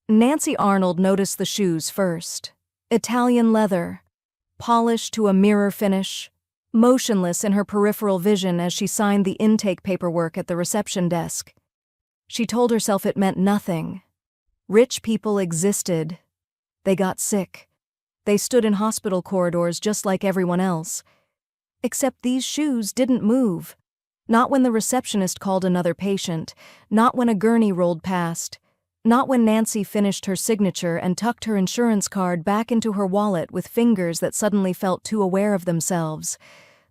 Nancy Arnold noticed the shoes first. Italian leather, polished to a mirror finish, motionless in her peripheral vision as she signed the intake paperwork at the reception desk. She told herself it meant nothing. Rich people existed. They got sick. They stood in hospital corridors just like everyone else. Except these shoes didn't move. Not when the receptionist called another patient, not when a gurney rolled past, not when Nancy finished her signature and tucked her insurance card back into her wallet with fingers that suddenly felt too aware of themselves.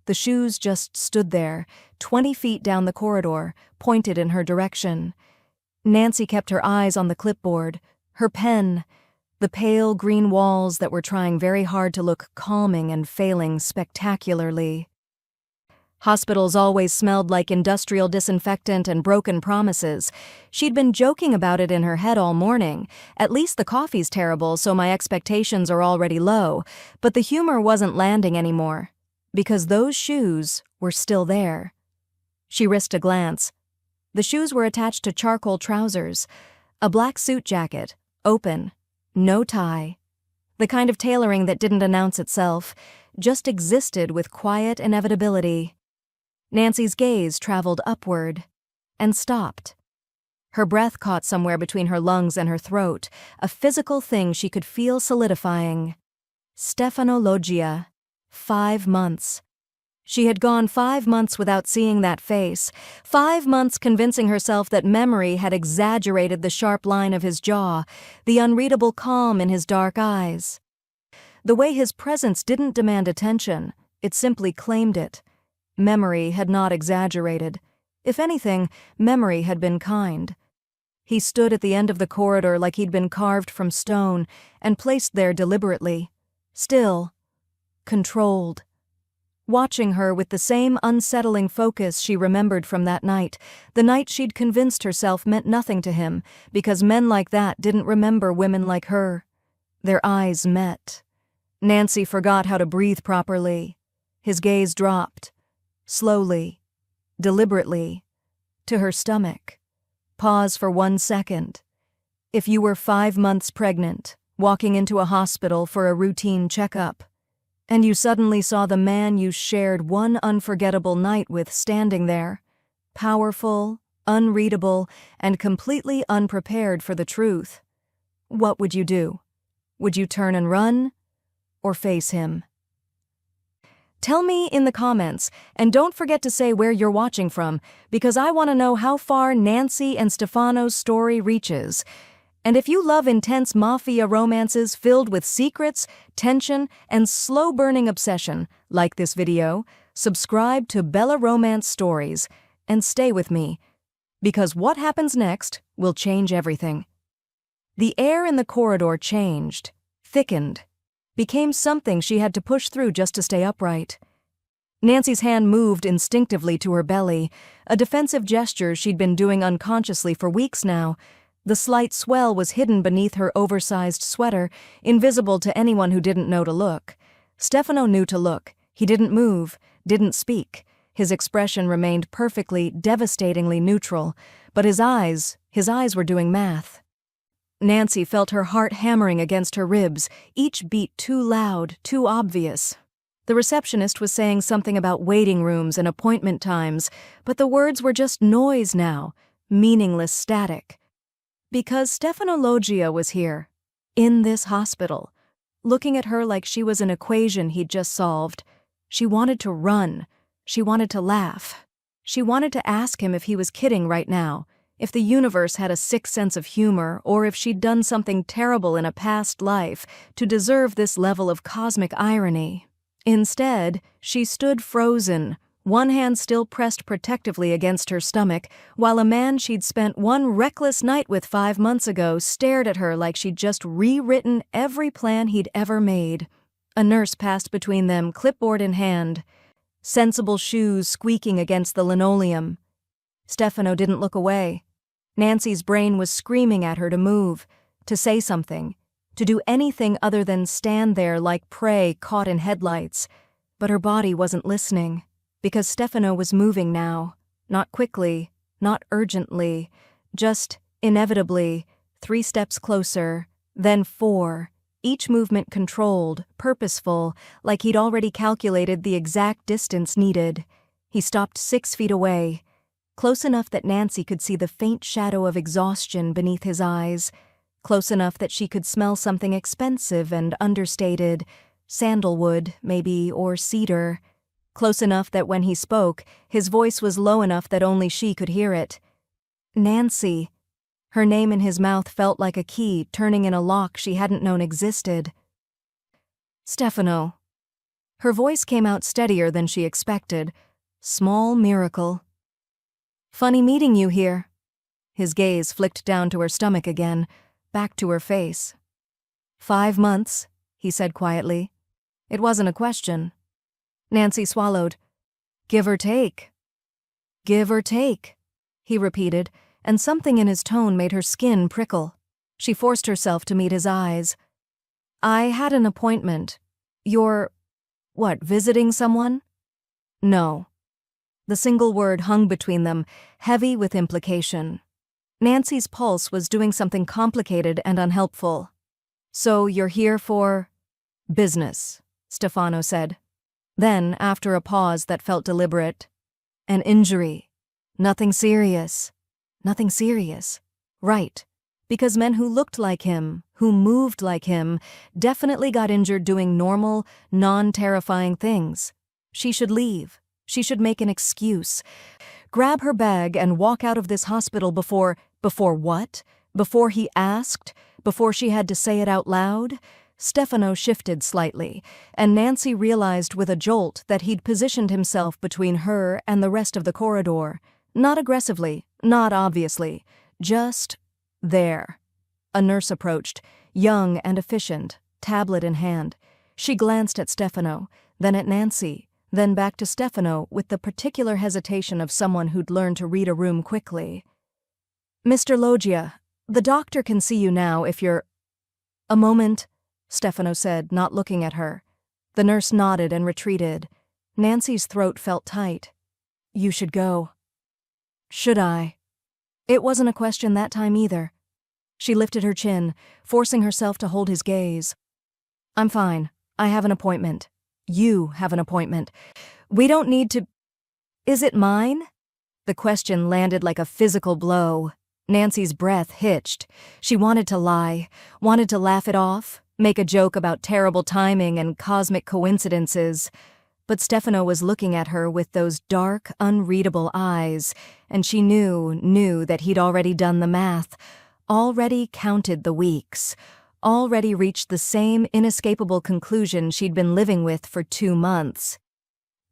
The shoes just stood there, 20 feet down the corridor, pointed in her direction. Nancy kept her eyes on the clipboard, her pen, the pale green walls that were trying very hard to look calming and failing spectacularly. Hospitals always smelled like industrial disinfectant and broken promises. She'd been joking about it in her head all morning. At least the coffee's terrible, so my expectations are already low. But the humor wasn't landing anymore, because those shoes were still there. She risked a glance. The shoes were attached to charcoal trousers, a black suit jacket, open, no tie. The kind of tailoring that didn't announce itself, just existed with quiet inevitability. Nancy's gaze traveled upward and stopped. Her breath caught somewhere between her lungs and her throat, a physical thing she could feel solidifying. Stefano Loggia. 5 months. She had gone 5 months without seeing that face, 5 months convincing herself that memory had exaggerated the sharp line of his jaw, the unreadable calm in his dark eyes. The way his presence didn't demand attention, it simply claimed it. Memory had not exaggerated. If anything, memory had been kind. He stood at the end of the corridor like he'd been carved from stone and placed there deliberately. Still. Controlled. Watching her with the same unsettling focus she remembered from that night, the night she'd convinced herself meant nothing to him, because men like that didn't remember women like her. Their eyes met. Nancy forgot how to breathe properly. His gaze dropped. Slowly, deliberately, to her stomach. Pause for 1 second. If you were 5 months pregnant, walking into a hospital for a routine checkup, and you suddenly saw the man you shared one unforgettable night with standing there, powerful, unreadable, and completely unprepared for the truth, what would you do? Would you turn and run, or face him? Tell me in the comments, and don't forget to say where you're watching from, because I want to know how far Nancy and Stefano's story reaches. And if you love intense mafia romances filled with secrets, tension, and slow-burning obsession, like this video, subscribe to Bella Romance Stories, and stay with me, because what happens next will change everything. The air in the corridor changed, thickened, became something she had to push through just to stay upright. Nancy's hand moved instinctively to her belly, a defensive gesture she'd been doing unconsciously for weeks now. The slight swell was hidden beneath her oversized sweater, invisible to anyone who didn't know to look. Stefano knew to look. He didn't move, didn't speak. His expression remained perfectly, devastatingly neutral, but his eyes were doing math. Nancy felt her heart hammering against her ribs, each beat too loud, too obvious. The receptionist was saying something about waiting rooms and appointment times, but the words were just noise now, meaningless static. Because Stefano Loggia was here, in this hospital, looking at her like she was an equation he'd just solved. She wanted to run. She wanted to laugh. She wanted to ask him if he was kidding right now, if the universe had a sick sense of humor, or if she'd done something terrible in a past life to deserve this level of cosmic irony. Instead, she stood frozen, one hand still pressed protectively against her stomach, while a man she'd spent one reckless night with 5 months ago stared at her like she'd just rewritten every plan he'd ever made. A nurse passed between them, clipboard in hand, sensible shoes squeaking against the linoleum. Stefano didn't look away. Nancy's brain was screaming at her to move, to say something, to do anything other than stand there like prey caught in headlights. But her body wasn't listening, because Stefano was moving now, not quickly, not urgently, just inevitably, 3 steps closer, then 4, each movement controlled, purposeful, like he'd already calculated the exact distance needed. He stopped 6 feet away, close enough that Nancy could see the faint shadow of exhaustion beneath his eyes, close enough that she could smell something expensive and understated, sandalwood, maybe, or cedar, close enough that when he spoke, his voice was low enough that only she could hear it. Nancy. Her name in his mouth felt like a key turning in a lock she hadn't known existed. Stefano. Her voice came out steadier than she expected. Small miracle. Funny meeting you here. His gaze flicked down to her stomach again, back to her face. 5 months, he said quietly. It wasn't a question. Nancy swallowed. Give or take. Give or take, he repeated, and something in his tone made her skin prickle. She forced herself to meet his eyes. I had an appointment. You're, visiting someone? No. The single word hung between them, heavy with implication. Nancy's pulse was doing something complicated and unhelpful. So you're here for business, Stefano said. Then, after a pause that felt deliberate, an injury. Nothing serious. Nothing serious. Right. Because men who looked like him, who moved like him, definitely got injured doing normal, non-terrifying things. She should leave. She should make an excuse. Grab her bag and walk out of this hospital before what? Before he asked? Before she had to say it out loud? Stefano shifted slightly, and Nancy realized with a jolt that he'd positioned himself between her and the rest of the corridor. Not aggressively, not obviously, just there. A nurse approached, young and efficient, tablet in hand. She glanced at Stefano, then at Nancy, then back to Stefano with the particular hesitation of someone who'd learned to read a room quickly. Mr. Loggia, the doctor can see you now if you're— A moment, Stefano said, not looking at her. The nurse nodded and retreated. Nancy's throat felt tight. You should go. Should I? It wasn't a question that time either. She lifted her chin, forcing herself to hold his gaze. I'm fine. I have an appointment. You have an appointment. We don't need to— Is it mine? The question landed like a physical blow. Nancy's breath hitched. She wanted to lie, wanted to laugh it off, make a joke about terrible timing and cosmic coincidences. But Stefano was looking at her with those dark, unreadable eyes, and she knew that he'd already done the math, already counted the weeks, already reached the same inescapable conclusion she'd been living with for 2 months.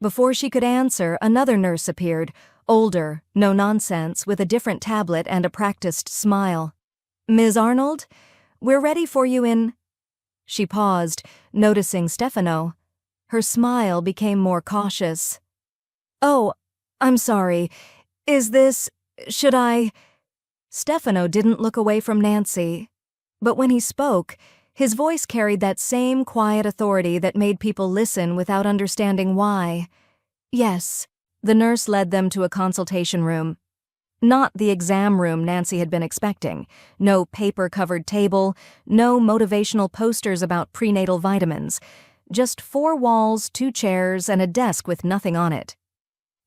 Before she could answer, another nurse appeared, older, no nonsense, with a different tablet and a practiced smile. Ms. Arnold, we're ready for you in— She paused, noticing Stefano. Her smile became more cautious. Oh, I'm sorry. Is this— should I— Stefano didn't look away from Nancy. But when he spoke, his voice carried that same quiet authority that made people listen without understanding why. Yes, the nurse led them to a consultation room. Not the exam room Nancy had been expecting. No paper-covered table, no motivational posters about prenatal vitamins. Just 4 walls, 2 chairs, and a desk with nothing on it.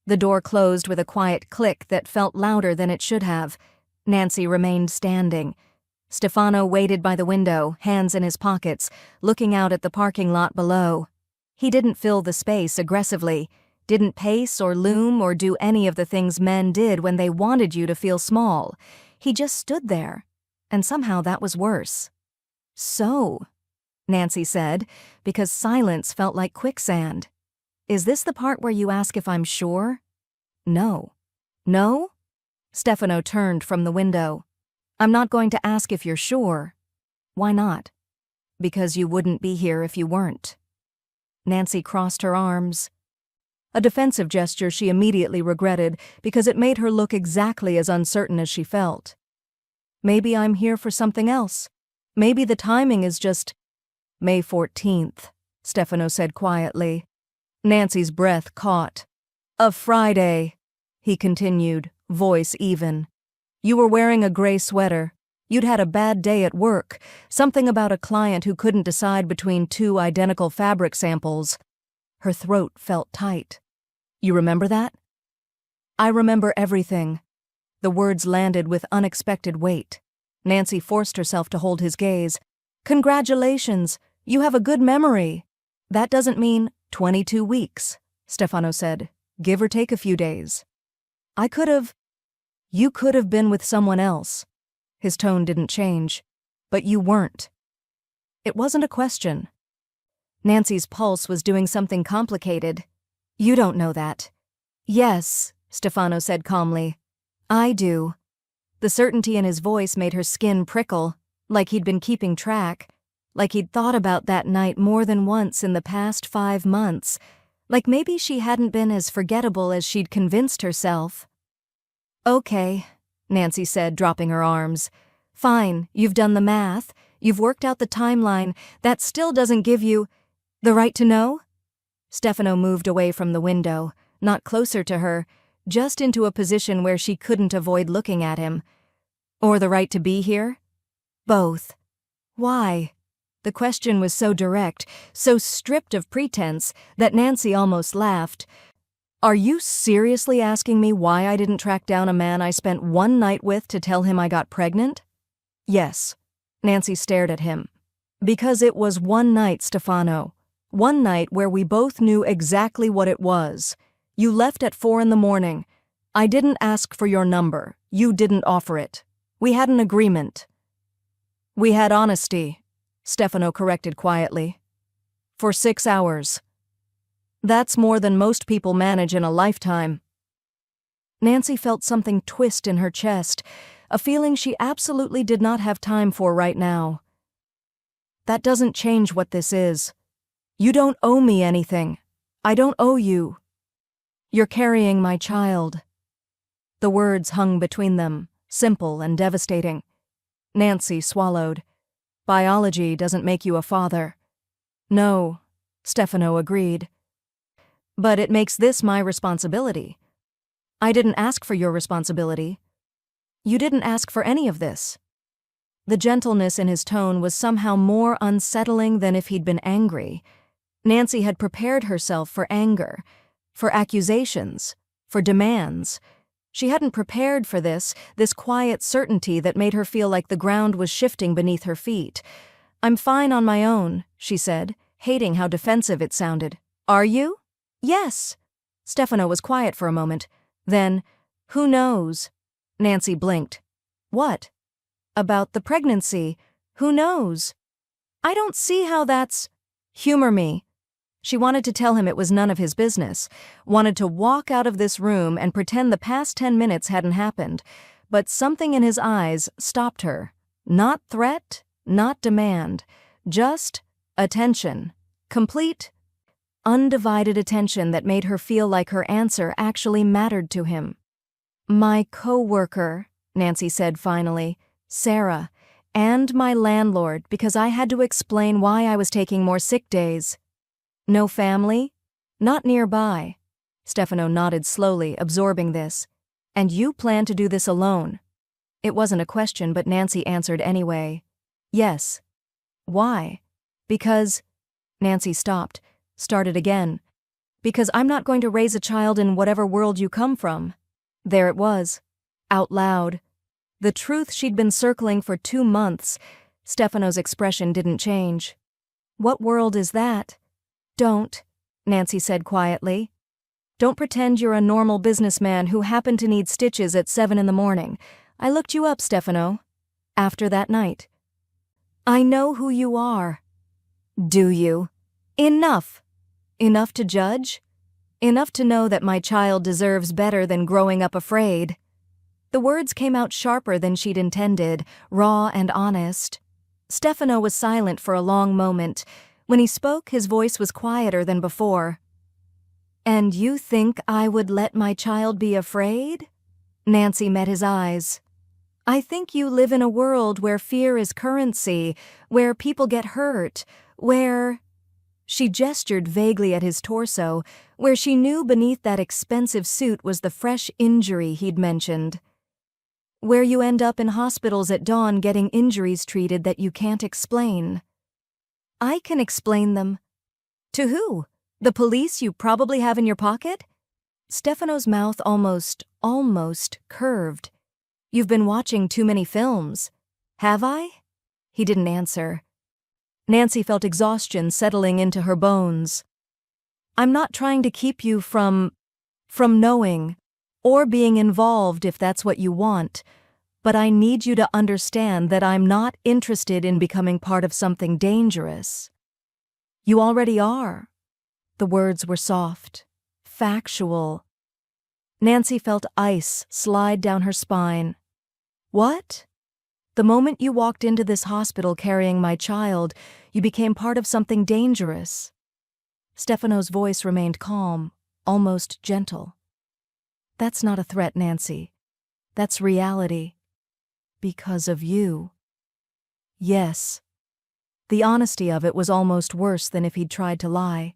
The door closed with a quiet click that felt louder than it should have. Nancy remained standing. Stefano waited by the window, hands in his pockets, looking out at the parking lot below. He didn't fill the space aggressively, didn't pace or loom or do any of the things men did when they wanted you to feel small. He just stood there, and somehow that was worse. So, Nancy said, because silence felt like quicksand. Is this the part where you ask if I'm sure? No. No? Stefano turned from the window. I'm not going to ask if you're sure. Why not? Because you wouldn't be here if you weren't. Nancy crossed her arms. A defensive gesture she immediately regretted because it made her look exactly as uncertain as she felt. Maybe I'm here for something else. Maybe the timing is just— May 14th, Stefano said quietly. Nancy's breath caught. A Friday, he continued, voice even. You were wearing a gray sweater. You'd had a bad day at work, something about a client who couldn't decide between two identical fabric samples. Her throat felt tight. You remember that? I remember everything. The words landed with unexpected weight. Nancy forced herself to hold his gaze. Congratulations, you have a good memory. That doesn't mean 22 weeks, Stefano said, give or take a few days. You could have been with someone else. His tone didn't change, but you weren't. It wasn't a question. Nancy's pulse was doing something complicated. You don't know that. Yes, Stefano said calmly. I do. The certainty in his voice made her skin prickle, like he'd been keeping track, like he'd thought about that night more than once in the past 5 months, like maybe she hadn't been as forgettable as she'd convinced herself. Okay, Nancy said, dropping her arms. Fine, you've done the math, you've worked out the timeline, that still doesn't give you the right to know? Stefano moved away from the window, not closer to her, just into a position where she couldn't avoid looking at him. Or the right to be here? Both. Why? The question was so direct, so stripped of pretense, that Nancy almost laughed. Are you seriously asking me why I didn't track down a man I spent one night with to tell him I got pregnant? Yes. Nancy stared at him. Because it was one night, Stefano. One night where we both knew exactly what it was. You left at 4 a.m. I didn't ask for your number. You didn't offer it. We had an agreement. We had honesty, Stefano corrected quietly. For 6 hours. That's more than most people manage in a lifetime. Nancy felt something twist in her chest, a feeling she absolutely did not have time for right now. That doesn't change what this is. You don't owe me anything. I don't owe you. You're carrying my child. The words hung between them, simple and devastating. Nancy swallowed. Biology doesn't make you a father. No, Stefano agreed. But it makes this my responsibility. I didn't ask for your responsibility. You didn't ask for any of this. The gentleness in his tone was somehow more unsettling than if he'd been angry. Nancy had prepared herself for anger, for accusations, for demands. She hadn't prepared for this quiet certainty that made her feel like the ground was shifting beneath her feet. I'm fine on my own, she said, hating how defensive it sounded. Are you? Yes. Stefano was quiet for a moment. Then, who knows? Nancy blinked. What? About the pregnancy. Who knows? I don't see how that's... Humor me. She wanted to tell him it was none of his business, wanted to walk out of this room and pretend the past 10 minutes hadn't happened, but something in his eyes stopped her. Not threat, not demand, just attention. Complete, undivided attention that made her feel like her answer actually mattered to him. My co-worker, Nancy said finally, Sarah, and my landlord, because I had to explain why I was taking more sick days. No family? Not nearby. Stefano nodded slowly, absorbing this. And you plan to do this alone? It wasn't a question, but Nancy answered anyway. Yes. Why? Because... Nancy stopped, started again. Because I'm not going to raise a child in whatever world you come from. There it was. Out loud. The truth she'd been circling for 2 months. Stefano's expression didn't change. What world is that? Don't, Nancy said quietly. Don't pretend you're a normal businessman who happened to need stitches at 7 a.m. I looked you up, Stefano. After that night. I know who you are. Do you? Enough. Enough to judge? Enough to know that my child deserves better than growing up afraid. The words came out sharper than she'd intended, raw and honest. Stefano was silent for a long moment. When he spoke, his voice was quieter than before. And you think I would let my child be afraid? Nancy met his eyes. I think you live in a world where fear is currency, where people get hurt, where... She gestured vaguely at his torso, where she knew beneath that expensive suit was the fresh injury he'd mentioned. where you end up in hospitals at dawn getting injuries treated that you can't explain. I can explain them. To who? The police you probably have in your pocket? Stefano's mouth almost curved. You've been watching too many films. Have I? He didn't answer. Nancy felt exhaustion settling into her bones. I'm not trying to keep you from knowing or being involved if that's what you want, but I need you to understand that I'm not interested in becoming part of something dangerous. You already are. The words were soft, factual. Nancy felt ice slide down her spine. What? The moment you walked into this hospital carrying my child, you became part of something dangerous. Stefano's voice remained calm, almost gentle. That's not a threat, Nancy. That's reality. Because of you. Yes. The honesty of it was almost worse than if he'd tried to lie.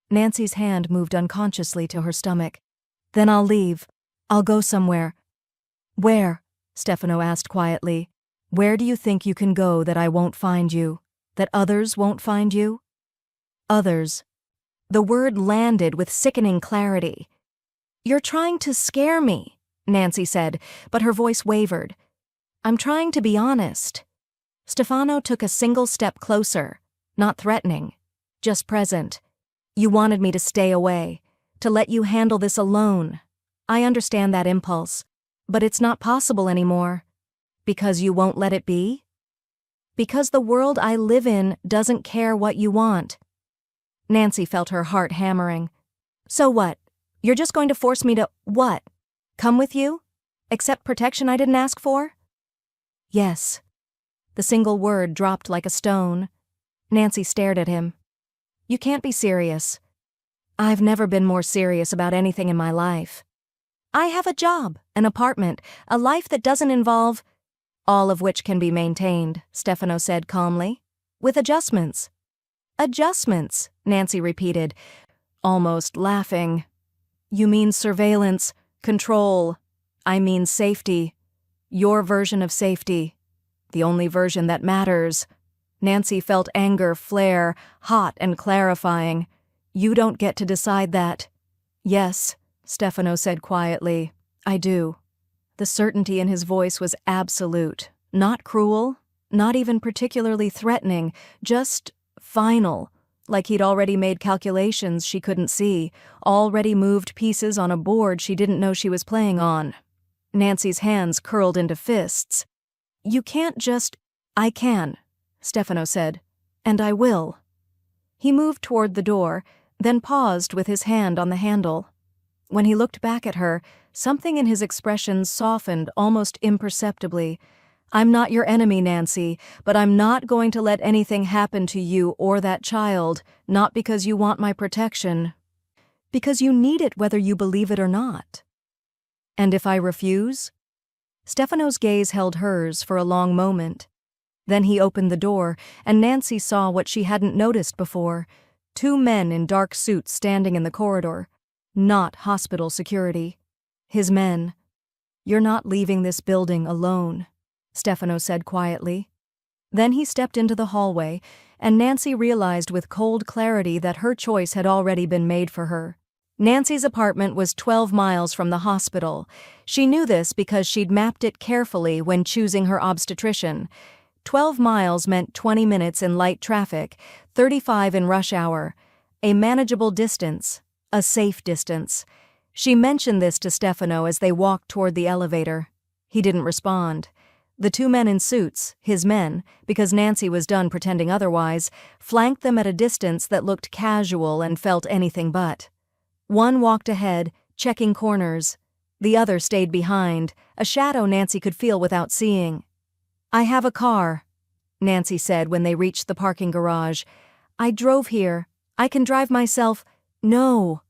Nancy's hand moved unconsciously to her stomach. Then I'll leave. I'll go somewhere. Where? Stefano asked quietly. Where do you think you can go that I won't find you? That others won't find you? Others. The word landed with sickening clarity. You're trying to scare me, Nancy said, but her voice wavered. I'm trying to be honest. Stefano took a single step closer, not threatening, just present. You wanted me to stay away, to let you handle this alone. I understand that impulse, but it's not possible anymore. Because you won't let it be? Because the world I live in doesn't care what you want. Nancy felt her heart hammering. So what? You're just going to force me to, what? Come with you? Accept protection I didn't ask for? Yes. The single word dropped like a stone. Nancy stared at him. You can't be serious. I've never been more serious about anything in my life. I have a job, an apartment, a life that doesn't involve... All of which can be maintained, Stefano said calmly. With adjustments. Adjustments, Nancy repeated, almost laughing. You mean surveillance, control. I mean safety. Your version of safety. The only version that matters. Nancy felt anger flare, hot and clarifying. You don't get to decide that. Yes, Stefano said quietly. I do. The certainty in his voice was absolute. Not cruel, not even particularly threatening, just final. Like he'd already made calculations she couldn't see, already moved pieces on a board she didn't know she was playing on. Nancy's hands curled into fists. You can't just... I can, Stefano said. And I will. He moved toward the door, then paused with his hand on the handle. When he looked back at her, something in his expression softened almost imperceptibly. I'm not your enemy, Nancy, but I'm not going to let anything happen to you or that child, not because you want my protection. Because you need it whether you believe it or not. And if I refuse? Stefano's gaze held hers for a long moment. Then he opened the door, and Nancy saw what she hadn't noticed before. 2 men in dark suits standing in the corridor. Not hospital security. His men. You're not leaving this building alone, Stefano said quietly. Then he stepped into the hallway, and Nancy realized with cold clarity that her choice had already been made for her. Nancy's apartment was 12 miles from the hospital. She knew this because she'd mapped it carefully when choosing her obstetrician. 12 miles meant 20 minutes in light traffic, 35 in rush hour. A manageable distance, a safe distance. She mentioned this to Stefano as they walked toward the elevator. He didn't respond. The 2 men in suits, his men, because Nancy was done pretending otherwise, flanked them at a distance that looked casual and felt anything but. One walked ahead, checking corners. The other stayed behind, a shadow Nancy could feel without seeing. I have a car, Nancy said when they reached the parking garage. I drove here. I can drive myself. No.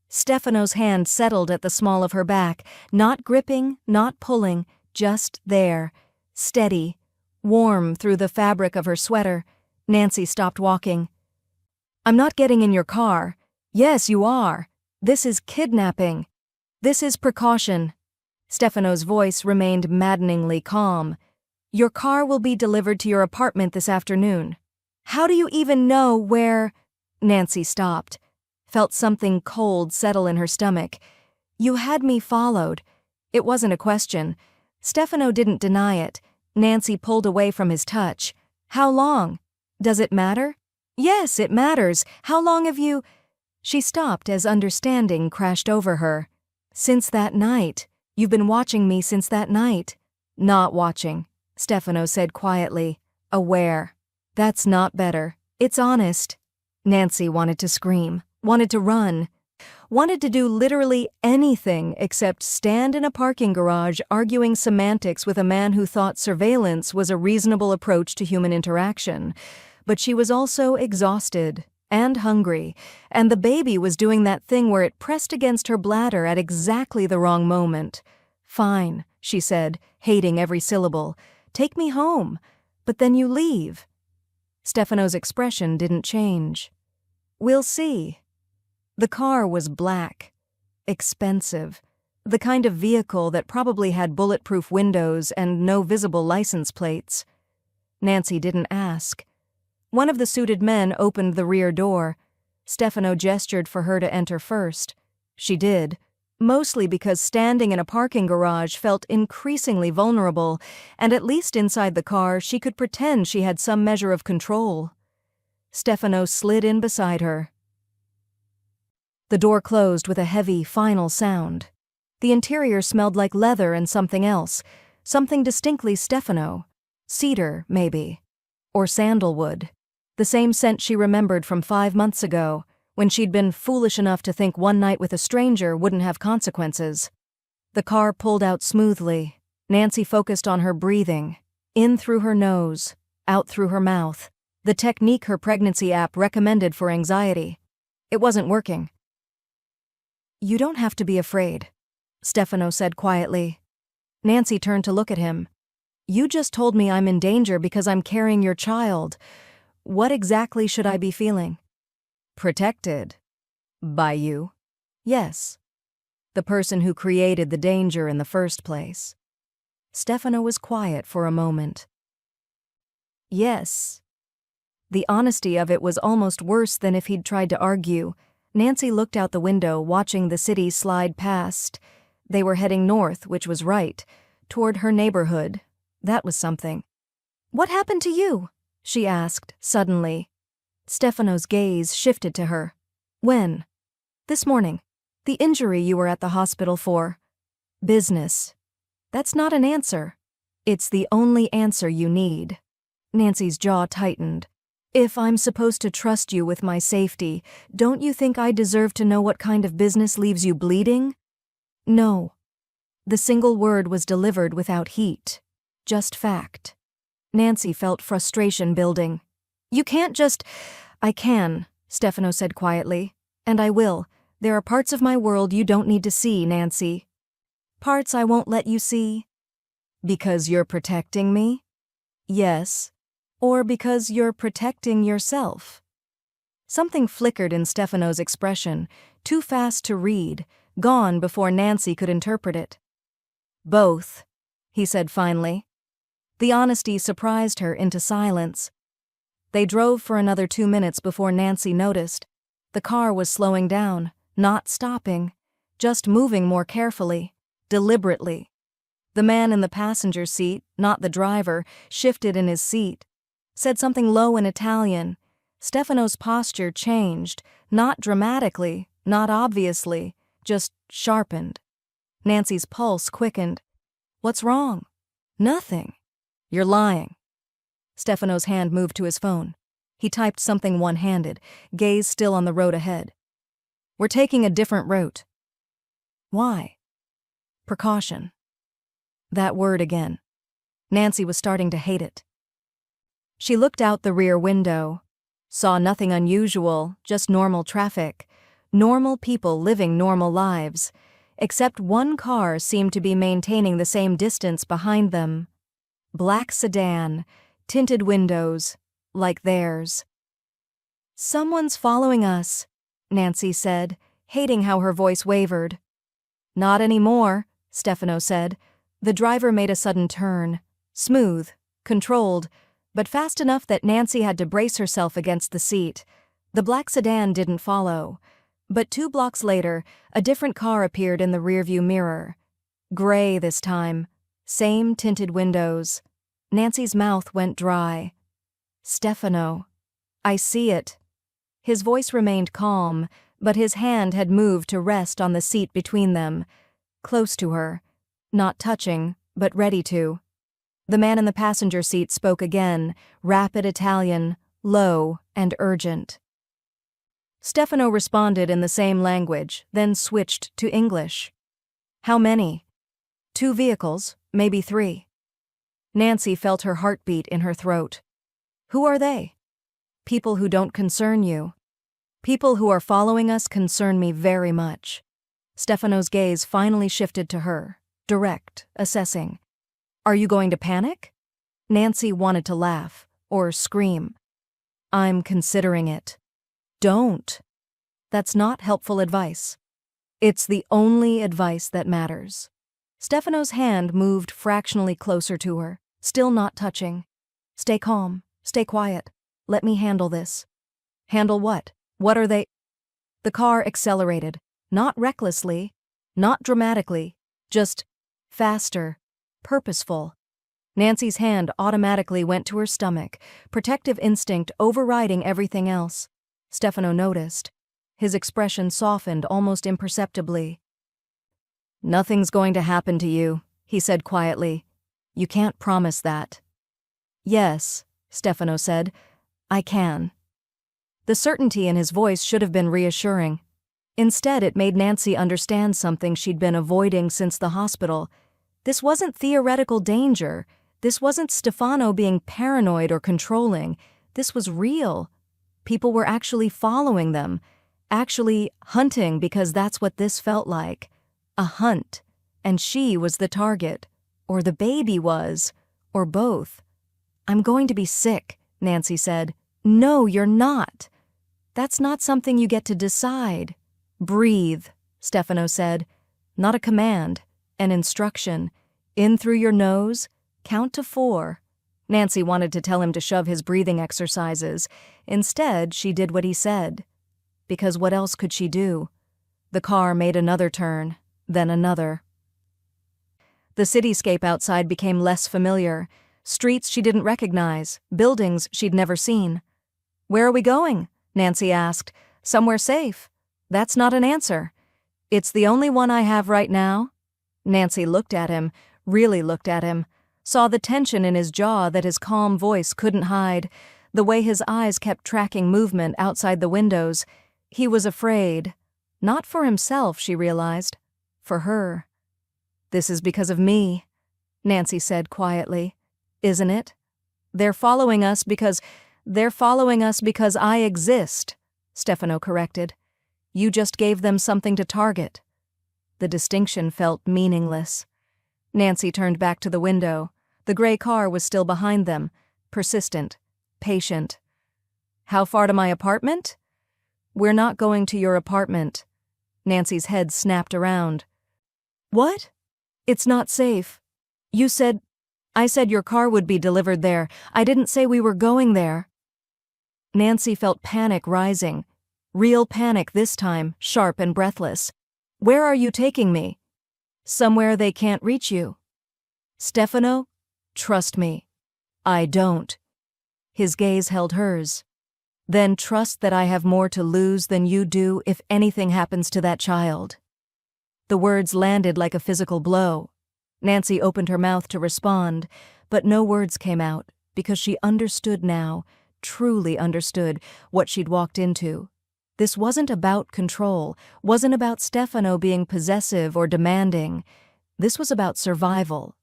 Stefano's hand settled at the small of her back, not gripping, not pulling, just there. Steady, warm through the fabric of her sweater. Nancy stopped walking. I'm not getting in your car. Yes, you are. This is kidnapping. This is precaution. Stefano's voice remained maddeningly calm. "Your car will be delivered to your apartment this afternoon." "How do you even know where—" Nancy stopped, felt something cold settle in her stomach. "You had me followed." It wasn't a question. Stefano didn't deny it. Nancy pulled away from his touch. "How long? Does it matter?" "Yes, it matters. How long have you—" She stopped as understanding crashed over her. "Since that night. You've been watching me since that night." "Not watching," Stefano said quietly. "Aware." "That's not better. It's honest." Nancy wanted to scream, wanted to run, wanted to do literally anything except stand in a parking garage arguing semantics with a man who thought surveillance was a reasonable approach to human interaction. But she was also exhausted and hungry, and the baby was doing that thing where it pressed against her bladder at exactly the wrong moment. "Fine," she said, hating every syllable. "Take me home. But then you leave." Stefano's expression didn't change. "We'll see." The car was black. Expensive. The kind of vehicle that probably had bulletproof windows and no visible license plates. Nancy didn't ask. One of the suited men opened the rear door. Stefano gestured for her to enter first. She did, mostly because standing in a parking garage felt increasingly vulnerable, and at least inside the car she could pretend she had some measure of control. Stefano slid in beside her. The door closed with a heavy, final sound. The interior smelled like leather and something else, something distinctly Stefano. Cedar, maybe. Or sandalwood. The same scent she remembered from 5 months ago, when she'd been foolish enough to think one night with a stranger wouldn't have consequences. The car pulled out smoothly. Nancy focused on her breathing. In through her nose, out through her mouth. The technique her pregnancy app recommended for anxiety. It wasn't working. "You don't have to be afraid," Stefano said quietly. Nancy turned to look at him. "You just told me I'm in danger because I'm carrying your child. What exactly should I be feeling?" "Protected. By you?" "Yes. The person who created the danger in the first place." Stefano was quiet for a moment. "Yes." The honesty of it was almost worse than if he'd tried to argue. Nancy looked out the window, watching the city slide past. They were heading north, which was right, toward her neighborhood. That was something. "What happened to you?" she asked, suddenly. Stefano's gaze shifted to her. "When?" "This morning. The injury you were at the hospital for." "Business." "That's not an answer." "It's the only answer you need." Nancy's jaw tightened. "If I'm supposed to trust you with my safety, don't you think I deserve to know what kind of business leaves you bleeding?" "No." The single word was delivered without heat. Just fact. Nancy felt frustration building. "You can't just—" "I can," Stefano said quietly. "And I will. There are parts of my world you don't need to see, Nancy." "Parts I won't let you see?" "Because you're protecting me?" "Yes." "Or because you're protecting yourself?" Something flickered in Stefano's expression, too fast to read, gone before Nancy could interpret it. "Both," he said finally. The honesty surprised her into silence. They drove for another 2 minutes before Nancy noticed. The car was slowing down, not stopping, just moving more carefully, deliberately. The man in the passenger seat, not the driver, shifted in his seat, said something low in Italian. Stefano's posture changed, not dramatically, not obviously, just sharpened. Nancy's pulse quickened. "What's wrong?" "Nothing." "You're lying." Stefano's hand moved to his phone. He typed something one-handed, gaze still on the road ahead. "We're taking a different route." "Why?" "Precaution." That word again. Nancy was starting to hate it. She looked out the rear window, saw nothing unusual, just normal traffic, normal people living normal lives, except one car seemed to be maintaining the same distance behind them. Black sedan, tinted windows, like theirs. "Someone's following us," Nancy said, hating how her voice wavered. "Not anymore," Stefano said. The driver made a sudden turn. Smooth, controlled, but fast enough that Nancy had to brace herself against the seat. The black sedan didn't follow. But 2 blocks later, a different car appeared in the rearview mirror. Gray this time. Same tinted windows. Nancy's mouth went dry. Stefano. I see it. His voice remained calm, but his hand had moved to rest on the seat between them, close to her, not touching, but ready to. The man in the passenger seat spoke again, rapid Italian, low and urgent. Stefano responded in the same language, then switched to English. How many? 2 vehicles, maybe 3. Nancy felt her heartbeat in her throat. Who are they? People who don't concern you. People who are following us concern me very much. Stefano's gaze finally shifted to her, direct, assessing. Are you going to panic? Nancy wanted to laugh, or scream. I'm considering it. Don't. That's not helpful advice. It's the only advice that matters. Stefano's hand moved fractionally closer to her, still not touching. Stay calm, stay quiet. Let me handle this. Handle what? What are they? The car accelerated, not recklessly, not dramatically, just faster, purposeful. Nancy's hand automatically went to her stomach, protective instinct overriding everything else. Stefano noticed. His expression softened almost imperceptibly. Nothing's going to happen to you, he said quietly. You can't promise that. Yes, Stefano said. I can. The certainty in his voice should have been reassuring. Instead, it made Nancy understand something she'd been avoiding since the hospital. This wasn't theoretical danger. This wasn't Stefano being paranoid or controlling. This was real. People were actually following them, actually hunting because that's what this felt like. A hunt. And she was the target. Or the baby was. Or both. I'm going to be sick, Nancy said. No, you're not. That's not something you get to decide. Breathe, Stefano said. Not a command, an instruction. In through your nose, count to 4. Nancy wanted to tell him to shove his breathing exercises. Instead, she did what he said. Because what else could she do? The car made another turn, then another. The cityscape outside became less familiar. Streets she didn't recognize, buildings she'd never seen. Where are we going? Nancy asked. Somewhere safe. That's not an answer. It's the only one I have right now. Nancy looked at him, really looked at him, saw the tension in his jaw that his calm voice couldn't hide, the way his eyes kept tracking movement outside the windows. He was afraid. Not for himself, she realized. For her. This is because of me, Nancy said quietly. Isn't it? They're following us because I exist, Stefano corrected. You just gave them something to target. The distinction felt meaningless. Nancy turned back to the window. The gray car was still behind them, persistent, patient. How far to my apartment? We're not going to your apartment. Nancy's head snapped around. What? It's not safe. I said your car would be delivered there. I didn't say we were going there. Nancy felt panic rising. Real panic this time, sharp and breathless. Where are you taking me? Somewhere they can't reach you. Stefano, trust me. I don't. His gaze held hers. Then trust that I have more to lose than you do if anything happens to that child. The words landed like a physical blow. Nancy opened her mouth to respond, but no words came out because she understood now, truly understood, what she'd walked into. This wasn't about control, wasn't about Stefano being possessive or demanding. This was about survival.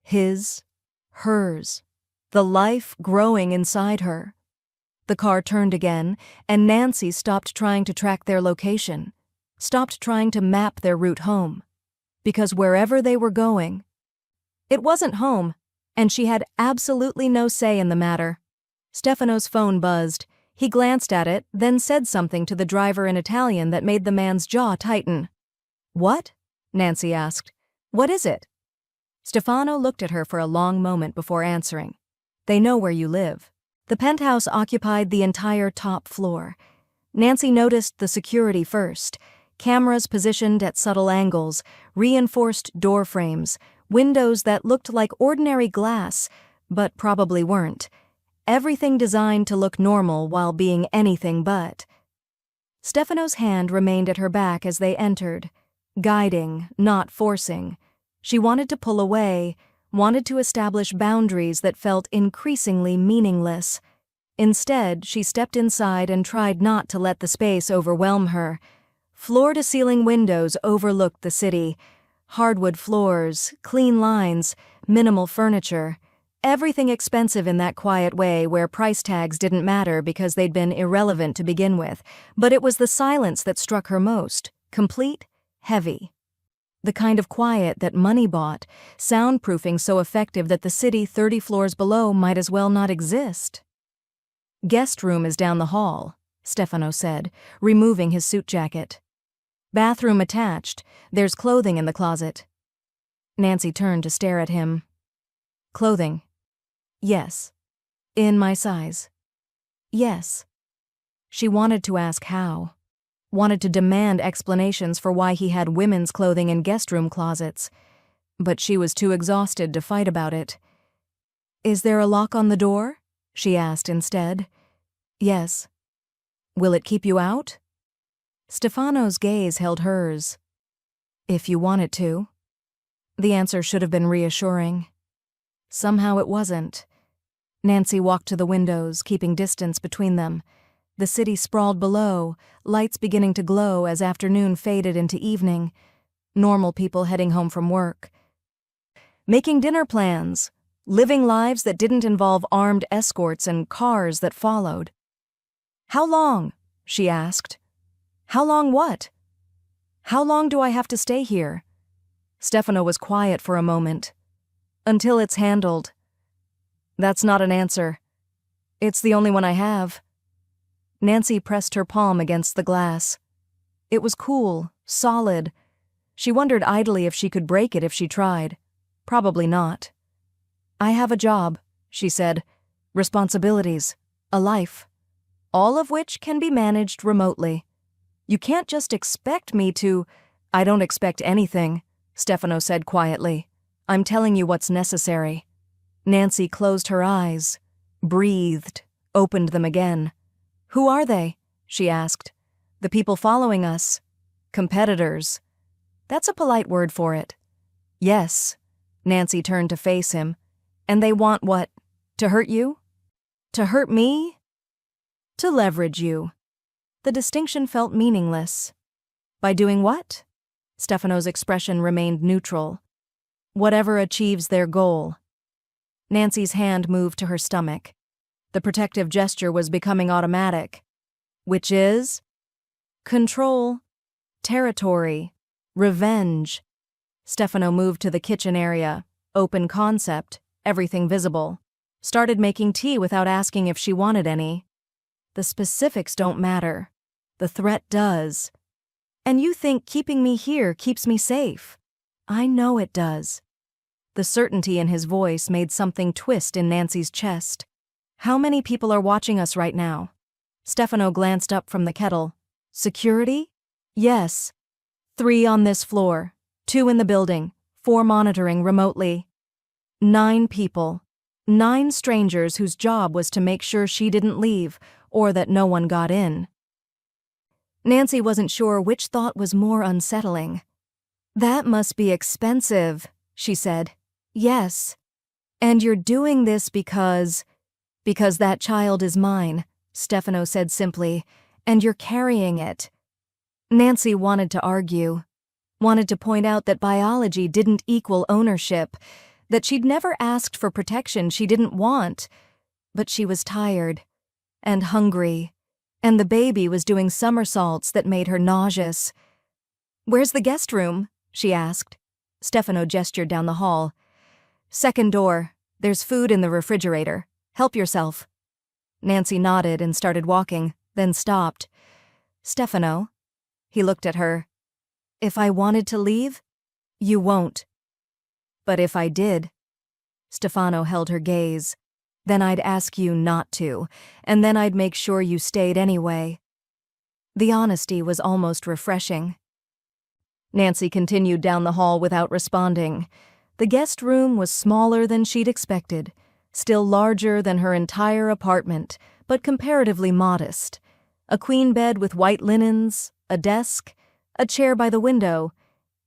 His, hers, the life growing inside her. The car turned again, and Nancy stopped trying to track their location, stopped trying to map their route home. Because wherever they were going, it wasn't home, and she had absolutely no say in the matter. Stefano's phone buzzed. He glanced at it, then said something to the driver in Italian that made the man's jaw tighten. What? Nancy asked. What is it? Stefano looked at her for a long moment before answering. They know where you live. The penthouse occupied the entire top floor. Nancy noticed the security first. Cameras positioned at subtle angles, reinforced door frames, windows that looked like ordinary glass, but probably weren't. Everything designed to look normal while being anything but. Stefano's hand remained at her back as they entered, guiding, not forcing. She wanted to pull away, wanted to establish boundaries that felt increasingly meaningless. Instead, she stepped inside and tried not to let the space overwhelm her. Floor-to-ceiling windows overlooked the city. Hardwood floors, clean lines, minimal furniture. Everything expensive in that quiet way where price tags didn't matter because they'd been irrelevant to begin with. But it was the silence that struck her most. Complete, heavy. The kind of quiet that money bought, soundproofing so effective that the city 30 floors below might as well not exist. Guest room is down the hall, Stefano said, removing his suit jacket. Bathroom attached. There's clothing in the closet. Nancy turned to stare at him. Clothing? Yes. In my size? Yes. She wanted to ask how. Wanted to demand explanations for why he had women's clothing in guest room closets. But she was too exhausted to fight about it. Is there a lock on the door? She asked instead. Yes. Will it keep you out? Stefano's gaze held hers. If you want it to. The answer should have been reassuring. Somehow it wasn't. Nancy walked to the windows, keeping distance between them. The city sprawled below, lights beginning to glow as afternoon faded into evening. Normal people heading home from work. Making dinner plans. Living lives that didn't involve armed escorts and cars that followed. How long? She asked. How long what? How long do I have to stay here? Stefano was quiet for a moment. Until it's handled. That's not an answer. It's the only one I have. Nancy pressed her palm against the glass. It was cool, solid. She wondered idly if she could break it if she tried. Probably not. I have a job, she said. Responsibilities. A life. All of which can be managed remotely. You can't just expect me to— I don't expect anything, Stefano said quietly. I'm telling you what's necessary. Nancy closed her eyes, breathed, opened them again. Who are they? She asked. The people following us. Competitors. That's a polite word for it. Yes. Nancy turned to face him. And they want what? To hurt you? To hurt me? To leverage you. The distinction felt meaningless. By doing what? Stefano's expression remained neutral. Whatever achieves their goal. Nancy's hand moved to her stomach. The protective gesture was becoming automatic. Which is? Control. Territory. Revenge. Stefano moved to the kitchen area. Open concept. Everything visible. Started making tea without asking if she wanted any. The specifics don't matter. The threat does. And you think keeping me here keeps me safe. I know it does. The certainty in his voice made something twist in Nancy's chest. How many people are watching us right now? Stefano glanced up from the kettle. Security? Yes. 3 on this floor, 2 in the building, 4 monitoring remotely. 9 people. 9 strangers whose job was to make sure she didn't leave or that no one got in. Nancy wasn't sure which thought was more unsettling. That must be expensive, she said. Yes. And you're doing this because that child is mine, Stefano said simply, and you're carrying it. Nancy wanted to argue, wanted to point out that biology didn't equal ownership, that she'd never asked for protection she didn't want, but she was tired and hungry, and the baby was doing somersaults that made her nauseous. Where's the guest room? She asked. Stefano gestured down the hall. Second door. There's food in the refrigerator. Help yourself. Nancy nodded and started walking, then stopped. Stefano. He looked at her. If I wanted to leave? You won't. But if I did, Stefano held her gaze, then I'd ask you not to, and then I'd make sure you stayed anyway. The honesty was almost refreshing. Nancy continued down the hall without responding. The guest room was smaller than she'd expected, still larger than her entire apartment, but comparatively modest. A queen bed with white linens, a desk, a chair by the window,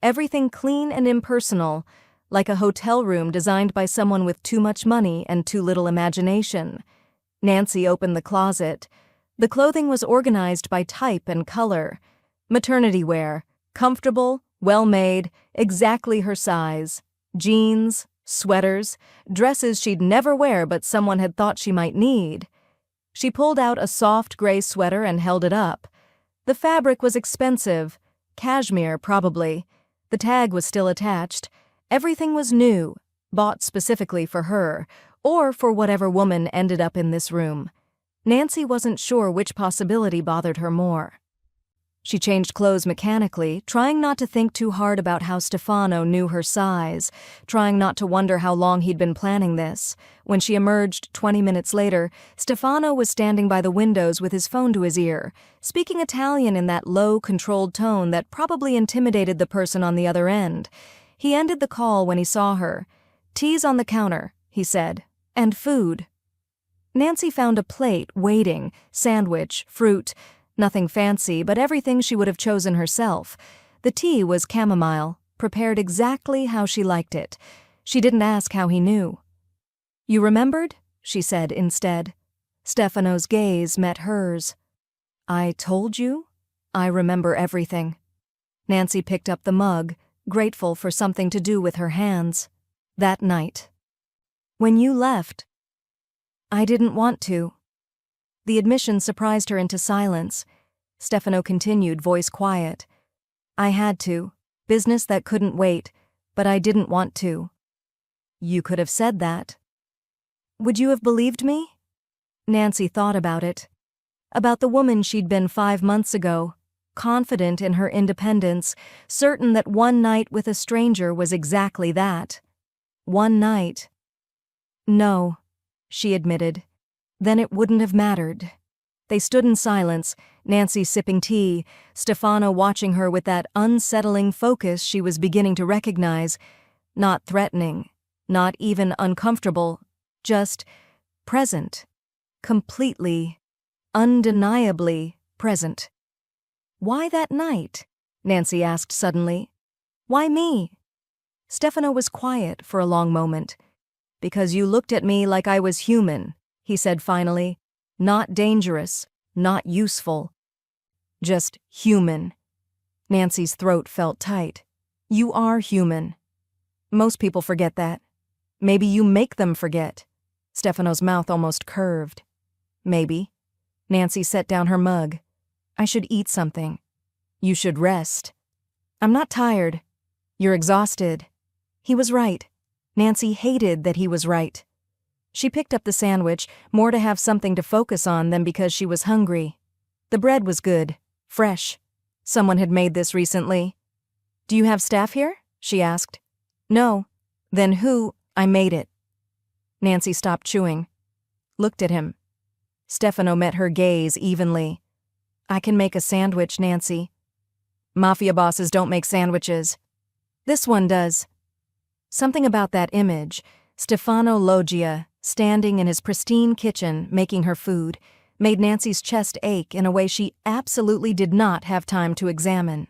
everything clean and impersonal, like a hotel room designed by someone with too much money and too little imagination. Nancy opened the closet. The clothing was organized by type and color. Maternity wear, comfortable, well-made, exactly her size. Jeans, sweaters, dresses she'd never wear but someone had thought she might need. She pulled out a soft gray sweater and held it up. The fabric was expensive, cashmere probably. The tag was still attached. Everything was new, bought specifically for her, or for whatever woman ended up in this room. Nancy wasn't sure which possibility bothered her more. She changed clothes mechanically, trying not to think too hard about how Stefano knew her size, trying not to wonder how long he'd been planning this. When she emerged 20 minutes later, Stefano was standing by the windows with his phone to his ear, speaking Italian in that low, controlled tone that probably intimidated the person on the other end. He ended the call when he saw her. "Tea's on the counter," he said, "and food." Nancy found a plate, waiting, sandwich, fruit, nothing fancy, but everything she would have chosen herself. The tea was chamomile, prepared exactly how she liked it. She didn't ask how he knew. "You remembered?" she said instead. Stefano's gaze met hers. "I told you? I remember everything." Nancy picked up the mug, grateful for something to do with her hands. "That night. When you left, I didn't want to." The admission surprised her into silence. Stefano continued, voice quiet. "I had to. Business that couldn't wait, but I didn't want to." "You could have said that." "Would you have believed me?" Nancy thought about it. About the woman she'd been 5 months ago, confident in her independence, certain that one night with a stranger was exactly that. One night. "No," she admitted. "Then it wouldn't have mattered." They stood in silence, Nancy sipping tea, Stefano watching her with that unsettling focus she was beginning to recognize. Not threatening, not even uncomfortable, just present. Completely, undeniably present. "Why that night?" Nancy asked suddenly. "Why me?" Stefano was quiet for a long moment. "Because you looked at me like I was human," he said finally. "Not dangerous, not useful. Just human." Nancy's throat felt tight. "You are human. Most people forget that. Maybe you make them forget." Stefano's mouth almost curved. "Maybe." Nancy set down her mug. "I should eat something. You should rest." "I'm not tired." "You're exhausted." He was right. Nancy hated that he was right. She picked up the sandwich, more to have something to focus on than because she was hungry. The bread was good, fresh. Someone had made this recently. "Do you have staff here?" she asked. "No." "Then who?" "I made it." Nancy stopped chewing. Looked at him. Stefano met her gaze evenly. "I can make a sandwich, Nancy." "Mafia bosses don't make sandwiches." "This one does." Something about that image, Stefano Loggia, standing in his pristine kitchen making her food, made Nancy's chest ache in a way she absolutely did not have time to examine.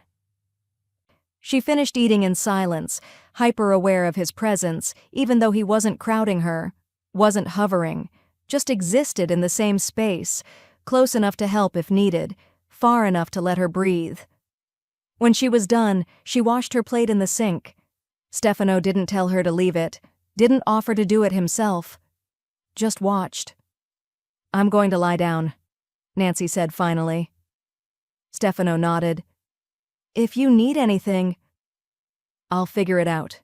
She finished eating in silence, hyper-aware of his presence, even though he wasn't crowding her, wasn't hovering, just existed in the same space, close enough to help if needed, far enough to let her breathe. When she was done, she washed her plate in the sink. Stefano didn't tell her to leave it, didn't offer to do it himself. Just watched. "I'm going to lie down," Nancy said finally. Stefano nodded. "If you need anything, I'll figure it out."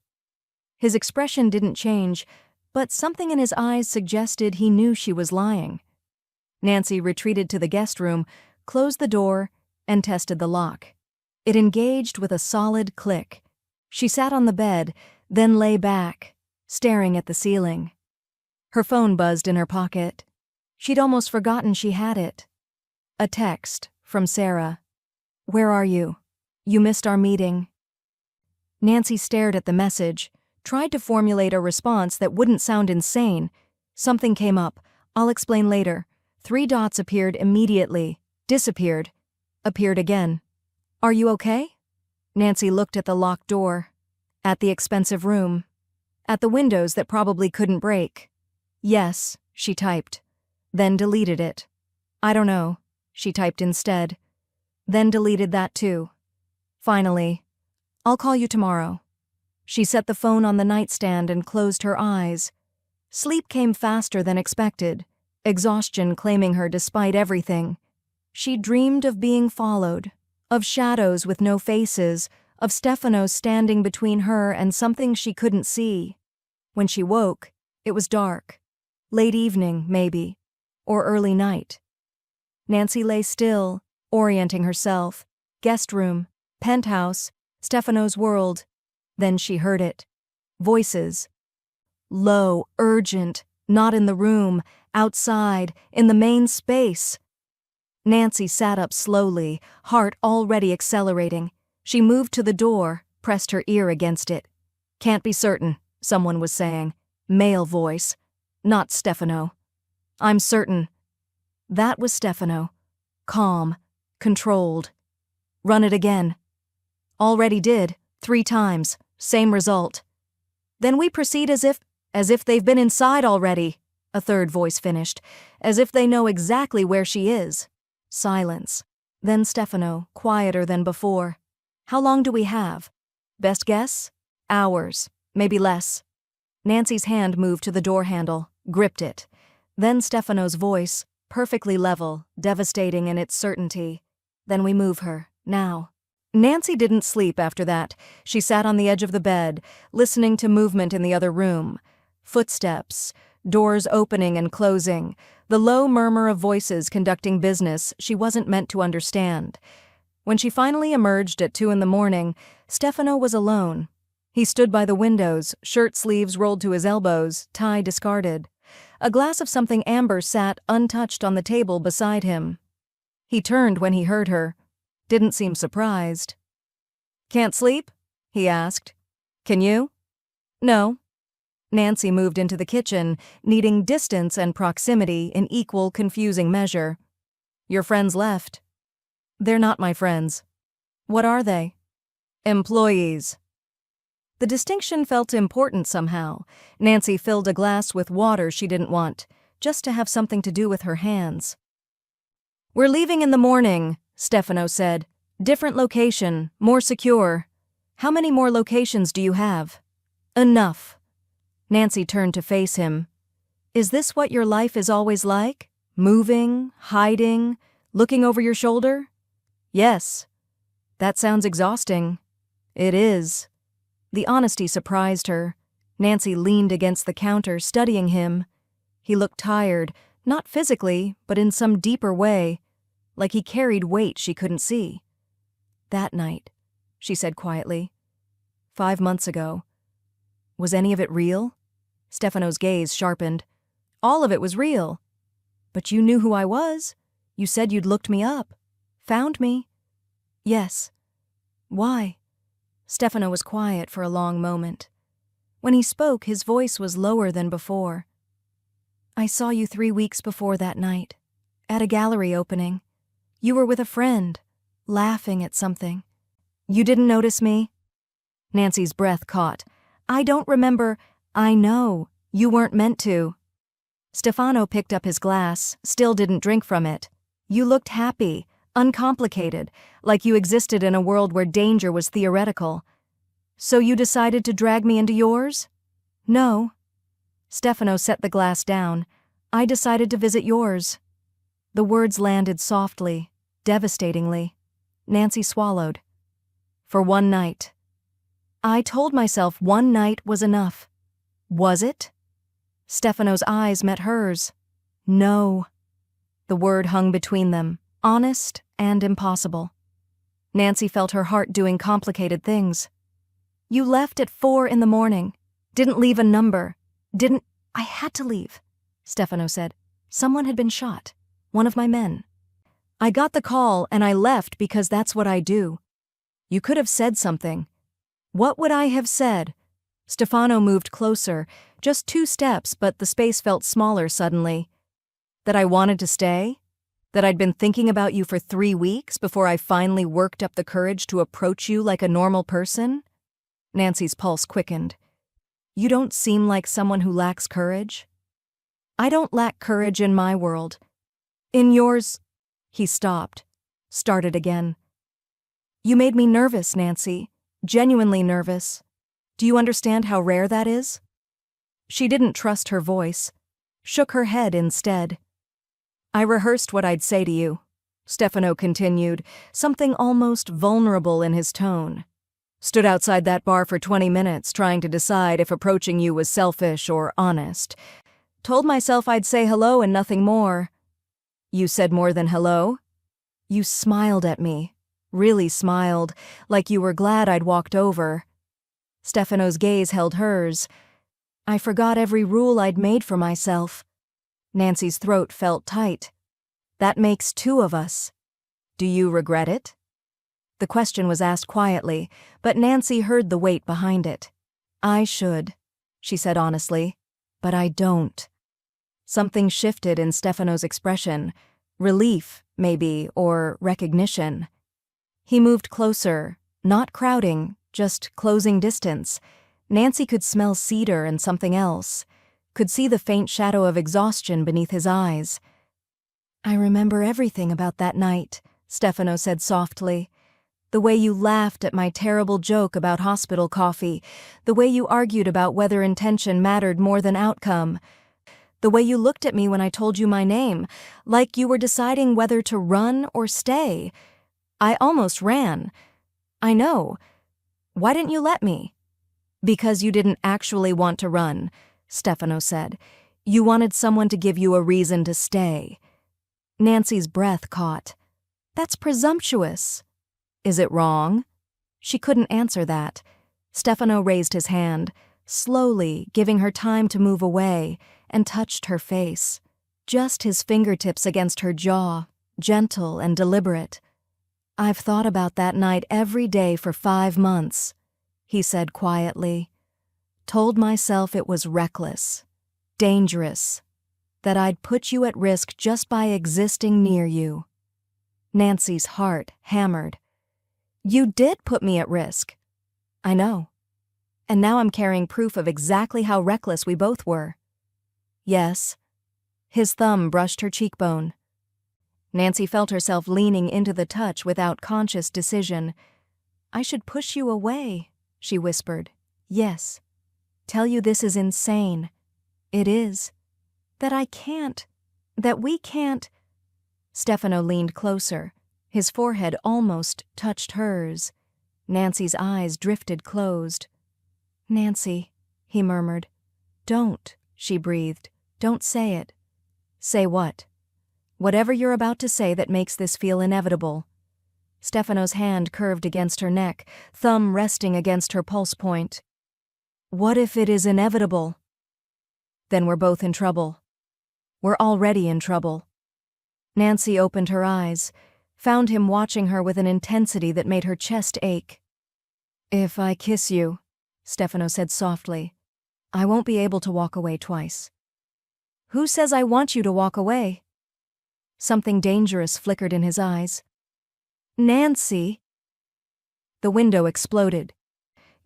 His expression didn't change, but something in his eyes suggested he knew she was lying. Nancy retreated to the guest room, closed the door, and tested the lock. It engaged with a solid click. She sat on the bed, then lay back, staring at the ceiling. Her phone buzzed in her pocket. She'd almost forgotten she had it. A text from Sarah. "Where are you? You missed our meeting." Nancy stared at the message, tried to formulate a response that wouldn't sound insane. Something came up. "I'll explain later." 3 dots appeared immediately, disappeared, appeared again. "Are you okay?" Nancy looked at the locked door, at the expensive room, at the windows that probably couldn't break. "Yes," she typed, then deleted it. "I don't know," she typed instead, then deleted that too. Finally, "I'll call you tomorrow." She set the phone on the nightstand and closed her eyes. Sleep came faster than expected, exhaustion claiming her despite everything. She dreamed of being followed, of shadows with no faces, of Stefano standing between her and something she couldn't see. When she woke, it was dark. Late evening, maybe, or early night. Nancy lay still, orienting herself. Guest room, penthouse, Stefano's world. Then she heard it. Voices. Low, urgent, not in the room, outside, in the main space. Nancy sat up slowly, heart already accelerating. She moved to the door, pressed her ear against it. "Can't be certain," someone was saying. Male voice. Not Stefano. "I'm certain." That was Stefano. Calm, controlled. "Run it again." "Already did, 3 times, same result." "Then we proceed as if they've been inside already," a third voice finished, "as if they know exactly where she is." Silence. Then Stefano, quieter than before. "How long do we have?" "Best guess? Hours, maybe less." Nancy's hand moved to the door handle, gripped it. Then Stefano's voice, perfectly level, devastating in its certainty. "Then we move her, now." Nancy didn't sleep after that. She sat on the edge of the bed, listening to movement in the other room. Footsteps, doors opening and closing, the low murmur of voices conducting business she wasn't meant to understand. When she finally emerged at 2 a.m, Stefano was alone. He stood by the windows, shirt sleeves rolled to his elbows, tie discarded. A glass of something amber sat untouched on the table beside him. He turned when he heard her. Didn't seem surprised. "Can't sleep?" he asked. "Can you?" "No." Nancy moved into the kitchen, needing distance and proximity in equal, confusing measure. "Your friends left." "They're not my friends." "What are they?" "Employees." The distinction felt important somehow. Nancy filled a glass with water she didn't want, just to have something to do with her hands. "We're leaving in the morning," Stefano said. "Different location, more secure." "How many more locations do you have?" "Enough." Nancy turned to face him. "Is this what your life is always like? Moving, hiding, looking over your shoulder?" "Yes." "That sounds exhausting." "It is." The honesty surprised her. Nancy leaned against the counter, studying him. He looked tired, not physically, but in some deeper way, like he carried weight she couldn't see. "That night," she said quietly. 5 months ago. Was any of it real? Stefano's gaze sharpened. "All of it was real." "But you knew who I was. You said you'd looked me up. Found me." "Yes." "Why?" Stefano was quiet for a long moment. When he spoke, his voice was lower than before. "I saw you 3 weeks before that night, at a gallery opening. You were with a friend, laughing at something. You didn't notice me?" Nancy's breath caught. "I don't remember." "I know. You weren't meant to." Stefano picked up his glass, still didn't drink from it. "You looked happy, uncomplicated, like you existed in a world where danger was theoretical. So you decided to drag me into yours?" "No." Stefano set the glass down. "I decided to visit yours." The words landed softly, devastatingly. Nancy swallowed. "For one night." "I told myself one night was enough." "Was it?" Stefano's eyes met hers. "No." The word hung between them, honest and impossible. Nancy felt her heart doing complicated things. You left at 4 in the morning. Didn't leave a number. I had to leave, Stefano said. Someone had been shot. One of my men. I got the call and I left because that's what I do. You could have said something. What would I have said? Stefano moved closer, just 2 steps, but the space felt smaller suddenly. That I wanted to stay? That I'd been thinking about you for 3 weeks before I finally worked up the courage to approach you like a normal person? Nancy's pulse quickened. You don't seem like someone who lacks courage. I don't lack courage in my world. In yours... He stopped, started again. You made me nervous, Nancy. Genuinely nervous. Do you understand how rare that is? She didn't trust her voice, shook her head instead. I rehearsed what I'd say to you, Stefano continued, something almost vulnerable in his tone. Stood outside that bar for 20 minutes trying to decide if approaching you was selfish or honest. Told myself I'd say hello and nothing more. You said more than hello? You smiled at me, really smiled, like you were glad I'd walked over. Stefano's gaze held hers. I forgot every rule I'd made for myself. Nancy's throat felt tight. That makes 2 of us. Do you regret it? The question was asked quietly, but Nancy heard the weight behind it. I should, she said honestly, but I don't. Something shifted in Stefano's expression. Relief, maybe, or recognition. He moved closer, not crowding, just closing distance. Nancy could smell cedar and something else, could see the faint shadow of exhaustion beneath his eyes. I remember everything about that night, Stefano said softly. The way you laughed at my terrible joke about hospital coffee, the way you argued about whether intention mattered more than outcome, the way you looked at me when I told you my name, like you were deciding whether to run or stay. I almost ran. I know. Why didn't you let me? Because you didn't actually want to run, Stefano said. You wanted someone to give you a reason to stay. Nancy's breath caught. That's presumptuous. Is it wrong? She couldn't answer that. Stefano raised his hand, slowly giving her time to move away, and touched her face. Just his fingertips against her jaw, gentle and deliberate. I've thought about that night every day for 5 months, he said quietly. Told myself it was reckless, dangerous, that I'd put you at risk just by existing near you. Nancy's heart hammered. You did put me at risk. I know. And now I'm carrying proof of exactly how reckless we both were. Yes. His thumb brushed her cheekbone. Nancy felt herself leaning into the touch without conscious decision. I should push you away, she whispered. Yes. Tell you this is insane. It is. That I can't. That we can't. Stefano leaned closer. His forehead almost touched hers. Nancy's eyes drifted closed. Nancy, he murmured. Don't, she breathed. Don't say it. Say what? Whatever you're about to say that makes this feel inevitable. Stefano's hand curved against her neck, thumb resting against her pulse point. What if it is inevitable? Then we're both in trouble. We're already in trouble. Nancy opened her eyes, found him watching her with an intensity that made her chest ache. If I kiss you, Stefano said softly, I won't be able to walk away twice. Who says I want you to walk away? Something dangerous flickered in his eyes. Nancy! The window exploded.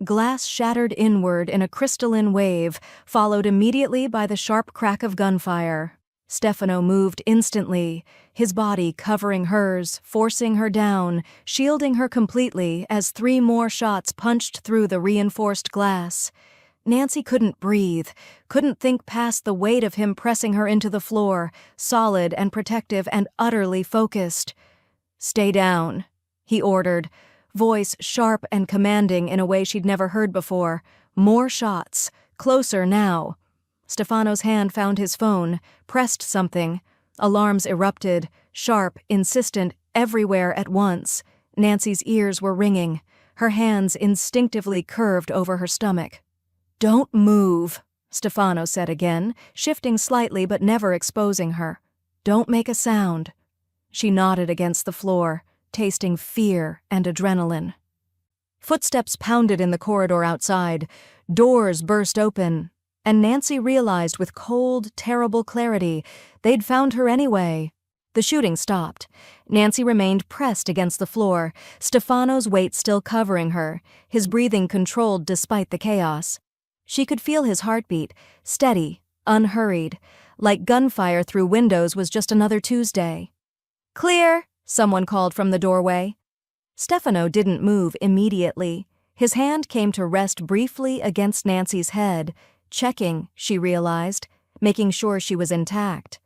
Glass shattered inward in a crystalline wave, followed immediately by the sharp crack of gunfire. Stefano moved instantly, his body covering hers, forcing her down, shielding her completely as 3 more shots punched through the reinforced glass. Nancy couldn't breathe, couldn't think past the weight of him pressing her into the floor, solid and protective and utterly focused. Stay down, he ordered, voice sharp and commanding in a way she'd never heard before. More shots, closer now. Stefano's hand found his phone, pressed something. Alarms erupted, sharp, insistent, everywhere at once. Nancy's ears were ringing. her hands instinctively curved over her stomach. "Don't move," Stefano said again, shifting slightly but never exposing her. "Don't make a sound." She nodded against the floor, tasting fear and adrenaline. Footsteps pounded in the corridor outside, doors burst open, and Nancy realized with cold, terrible clarity they'd found her anyway. The shooting stopped. Nancy remained pressed against the floor, Stefano's weight still covering her, his breathing controlled despite the chaos. She could feel his heartbeat, steady, unhurried, like gunfire through windows was just another Tuesday. "Clear," someone called from the doorway. Stefano didn't move immediately. His hand came to rest briefly against Nancy's head, checking, she realized, making sure she was intact.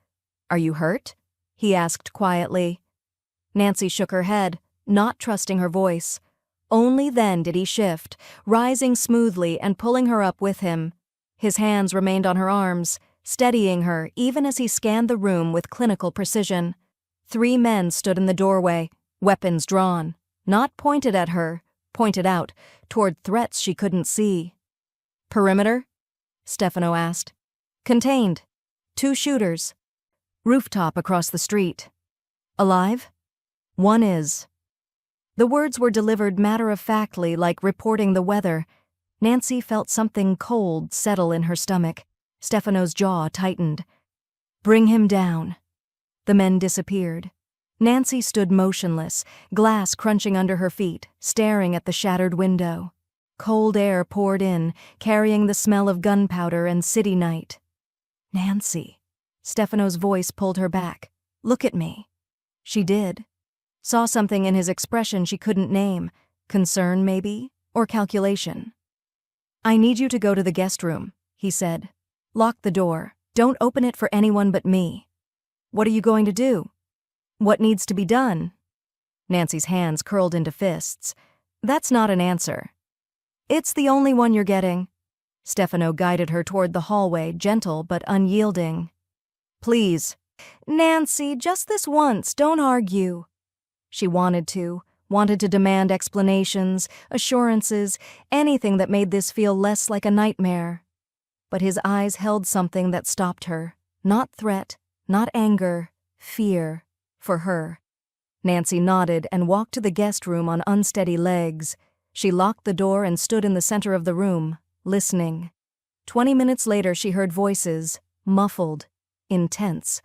"Are you hurt?" he asked quietly. Nancy shook her head, not trusting her voice. Only then did he shift, rising smoothly and pulling her up with him. His hands remained on her arms, steadying her even as he scanned the room with clinical precision. 3 men stood in the doorway, weapons drawn, not pointed at her, pointed out, toward threats she couldn't see. "Perimeter?" Stefano asked. "Contained. 2 shooters. Rooftop across the street. Alive? 1 is." The words were delivered matter-of-factly, like reporting the weather. Nancy felt something cold settle in her stomach. Stefano's jaw tightened. "Bring him down." The men disappeared. Nancy stood motionless, glass crunching under her feet, staring at the shattered window. Cold air poured in, carrying the smell of gunpowder and city night. "Nancy." Stefano's voice pulled her back. "Look at me." She did. Saw something in his expression she couldn't name. Concern, maybe? Or calculation. "I need you to go to the guest room," he said. "Lock the door. Don't open it for anyone but me." "What are you going to do?" "What needs to be done?" Nancy's hands curled into fists. "That's not an answer." "It's the only one you're getting." Stefano guided her toward the hallway, gentle but unyielding. "Please." "Nancy, just this once, don't argue." She wanted to demand explanations, assurances, anything that made this feel less like a nightmare. But his eyes held something that stopped her. Not threat, not anger, fear. For her. Nancy nodded and walked to the guest room on unsteady legs. She locked the door and stood in the center of the room, listening. 20 minutes later she heard voices, muffled, intense.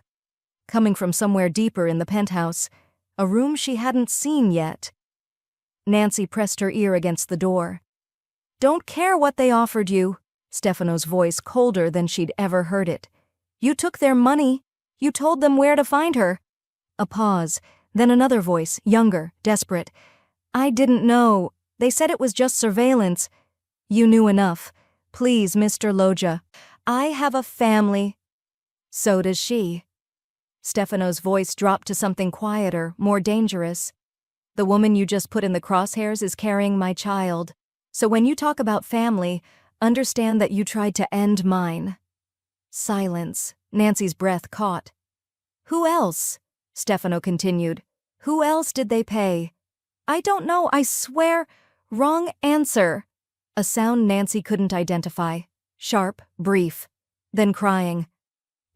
Coming from somewhere deeper in the penthouse, a room she hadn't seen yet. Nancy pressed her ear against the door. "Don't care what they offered you," Stefano's voice colder than she'd ever heard it. "You took their money. You told them where to find her." A pause, then another voice, younger, desperate. "I didn't know. They said it was just surveillance." "You knew enough. Please, Mr. Loja. I have a family." "So does she." Stefano's voice dropped to something quieter, more dangerous. "The woman you just put in the crosshairs is carrying my child. So when you talk about family, understand that you tried to end mine." Silence. Nancy's breath caught. "Who else?" Stefano continued. "Who else did they pay?" "I don't know, I swear." "Wrong answer." A sound Nancy couldn't identify. Sharp, brief. Then crying.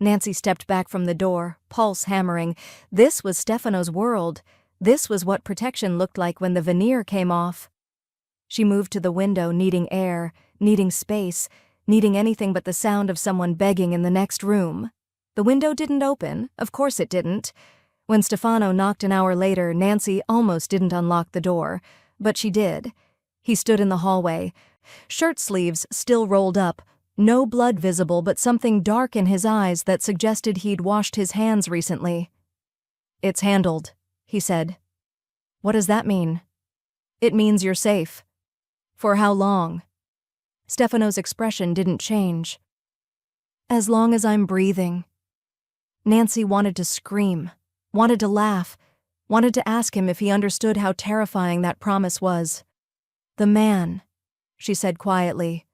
Nancy stepped back from the door, pulse hammering. This was Stefano's world. This was what protection looked like when the veneer came off. She moved to the window, needing air, needing space, needing anything but the sound of someone begging in the next room. The window didn't open. Of course it didn't. When Stefano knocked an hour later, Nancy almost didn't unlock the door, but she did. He stood in the hallway, shirt sleeves still rolled up, no blood visible but something dark in his eyes that suggested he'd washed his hands recently. "It's handled," he said. "What does that mean?" "It means you're safe." "For how long?" Stefano's expression didn't change. "As long as I'm breathing." Nancy wanted to scream. Wanted to laugh, wanted to ask him if he understood how terrifying that promise was. "The man," she said quietly.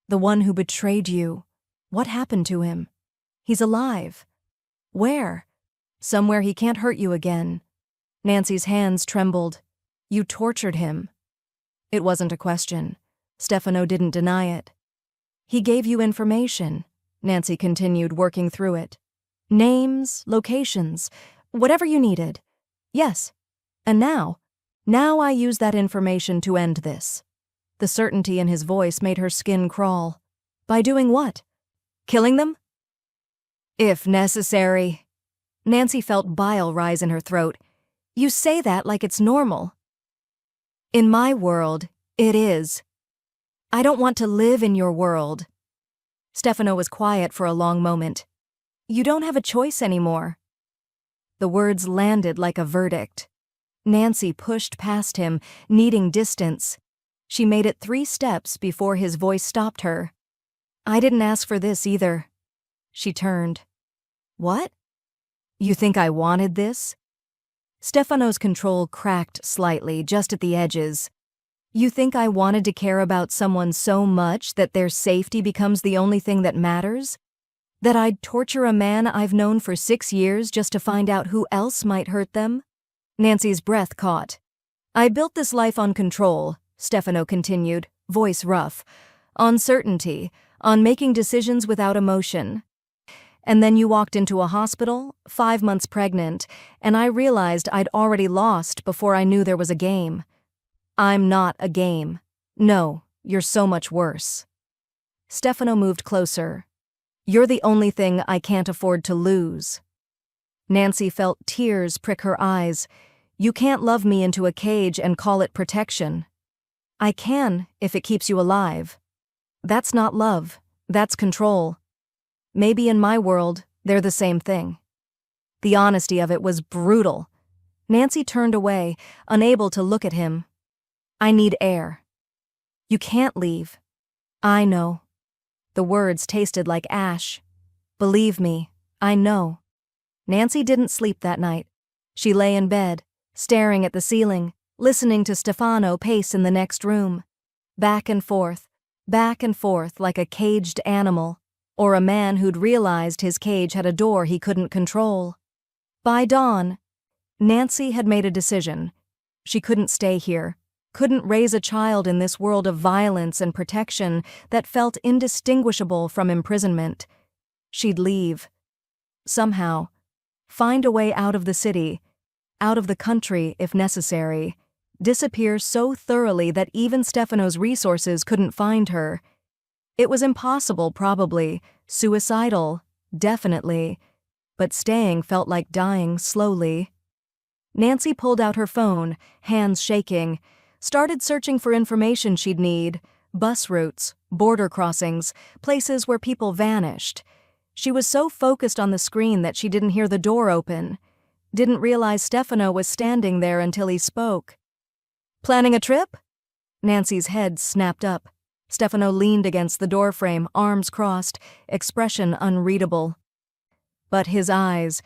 "The one who betrayed you. What happened to him?" "He's alive." "Where?" "Somewhere he can't hurt you again." Nancy's hands trembled. "You tortured him." It wasn't a question. Stefano didn't deny it. He gave you information, Nancy continued, working through it. Names, locations, whatever you needed. Yes. And now I use that information to end this. The certainty in his voice made her skin crawl. By doing what? Killing them? If necessary. Nancy felt bile rise in her throat. You say that like it's normal. In my world, it is. I don't want to live in your world. Stefano was quiet for a long moment. You don't have a choice anymore. The words landed like a verdict. Nancy pushed past him, needing distance. She made it 3 steps before his voice stopped her. I didn't ask for this either. She turned. What? You think I wanted this? Stefano's control cracked slightly, just at the edges. You think I wanted to care about someone so much that their safety becomes the only thing that matters? That I'd torture a man I've known for 6 years just to find out who else might hurt them? Nancy's breath caught. I built this life on control, Stefano continued, voice rough. On certainty, on making decisions without emotion. And then you walked into a hospital, 5 months pregnant, and I realized I'd already lost before I knew there was a game. I'm not a game. No, you're so much worse. Stefano moved closer. You're the only thing I can't afford to lose. Nancy felt tears prick her eyes. You can't love me into a cage and call it protection. I can, if it keeps you alive. That's not love. That's control. Maybe in my world, they're the same thing. The honesty of it was brutal. Nancy turned away, unable to look at him. I need air. You can't leave. I know. The words tasted like ash. Believe me, I know. Nancy didn't sleep that night. She lay in bed, staring at the ceiling, listening to Stefano pace in the next room. Back and forth like a caged animal, or a man who'd realized his cage had a door he couldn't control. By dawn, Nancy had made a decision. She couldn't stay here, couldn't raise a child in this world of violence and protection that felt indistinguishable from imprisonment. She'd leave. Somehow. Find a way out of the city, out of the country if necessary. Disappear so thoroughly that even Stefano's resources couldn't find her. It was impossible, probably, suicidal, definitely, but staying felt like dying slowly. Nancy pulled out her phone, hands shaking, started searching for information she'd need, bus routes, border crossings, places where people vanished. She was so focused on the screen that she didn't hear the door open, didn't realize Stefano was standing there until he spoke. Planning a trip? Nancy's head snapped up. Stefano leaned against the doorframe, arms crossed, expression unreadable. But his eyes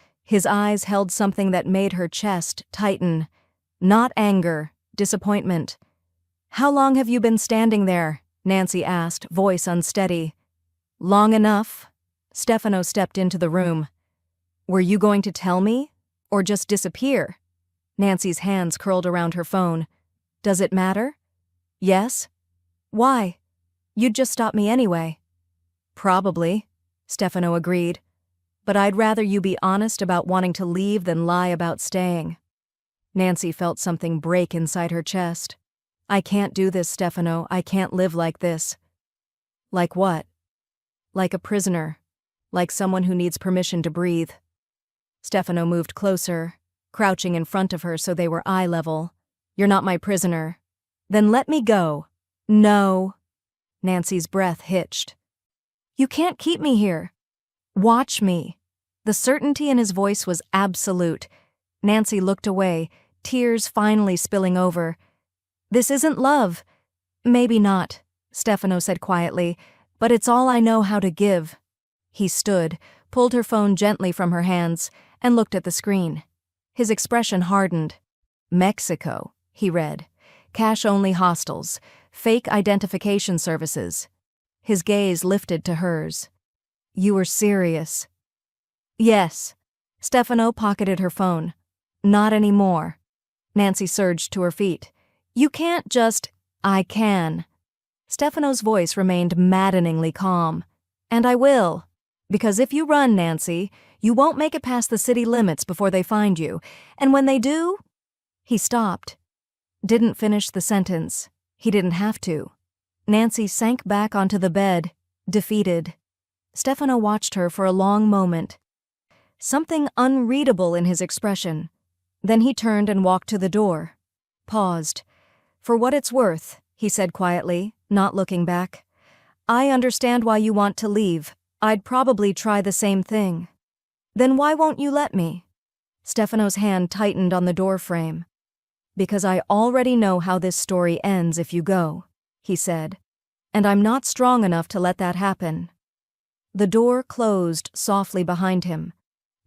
held something that made her chest tighten. Not anger, disappointment. How long have you been standing there? Nancy asked, voice unsteady. Long enough. Stefano stepped into the room. Were you going to tell me? Or just disappear? Nancy's hands curled around her phone. Does it matter? Yes. Why? You'd just stop me anyway. Probably, Stefano agreed. But I'd rather you be honest about wanting to leave than lie about staying. Nancy felt something break inside her chest. I can't do this, Stefano. I can't live like this. Like what? Like a prisoner. Like someone who needs permission to breathe. Stefano moved closer, crouching in front of her so they were eye level. You're not my prisoner. Then let me go. No. Nancy's breath hitched. You can't keep me here. Watch me. The certainty in his voice was absolute. Nancy looked away, tears finally spilling over. This isn't love. Maybe not, Stefano said quietly, but it's all I know how to give. He stood, pulled her phone gently from her hands, and looked at the screen. His expression hardened. Mexico, he read. Cash-only hostels, fake identification services. His gaze lifted to hers. You were serious. Yes. Stefano pocketed her phone. Not anymore. Nancy surged to her feet. You can't just... I can. Stefano's voice remained maddeningly calm. And I will. Because if you run, Nancy, you won't make it past the city limits before they find you. And when they do... He stopped. Didn't finish the sentence. He didn't have to. Nancy sank back onto the bed, defeated. Stefano watched her for a long moment. Something unreadable in his expression. Then he turned and walked to the door. Paused. For what it's worth, he said quietly, not looking back. I understand why you want to leave. I'd probably try the same thing. Then why won't you let me? Stefano's hand tightened on the door frame. Because I already know how this story ends if you go, he said. And I'm not strong enough to let that happen. The door closed softly behind him.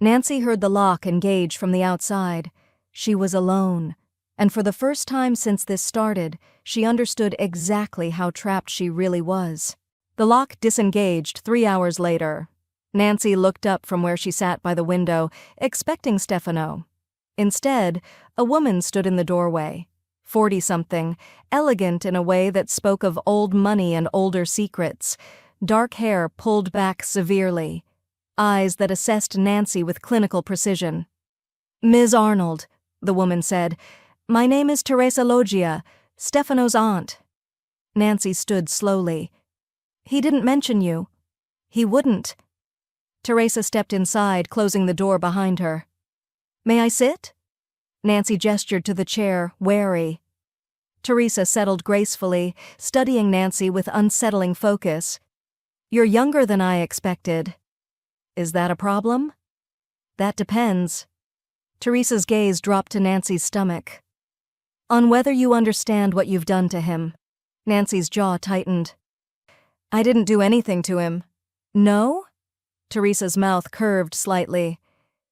Nancy heard the lock engage from the outside. She was alone. And for the first time since this started, she understood exactly how trapped she really was. The lock disengaged 3 hours later. Nancy looked up from where she sat by the window, expecting Stefano. Instead, a woman stood in the doorway, 40-something, elegant in a way that spoke of old money and older secrets, dark hair pulled back severely, eyes that assessed Nancy with clinical precision. Ms. Arnold, the woman said, my name is Teresa Loggia, Stefano's aunt. Nancy stood slowly. He didn't mention you. He wouldn't. Teresa stepped inside, closing the door behind her. May I sit? Nancy gestured to the chair, wary. Teresa settled gracefully, studying Nancy with unsettling focus. You're younger than I expected. Is that a problem? That depends. Teresa's gaze dropped to Nancy's stomach. On whether you understand what you've done to him. Nancy's jaw tightened. I didn't do anything to him. No? Teresa's mouth curved slightly.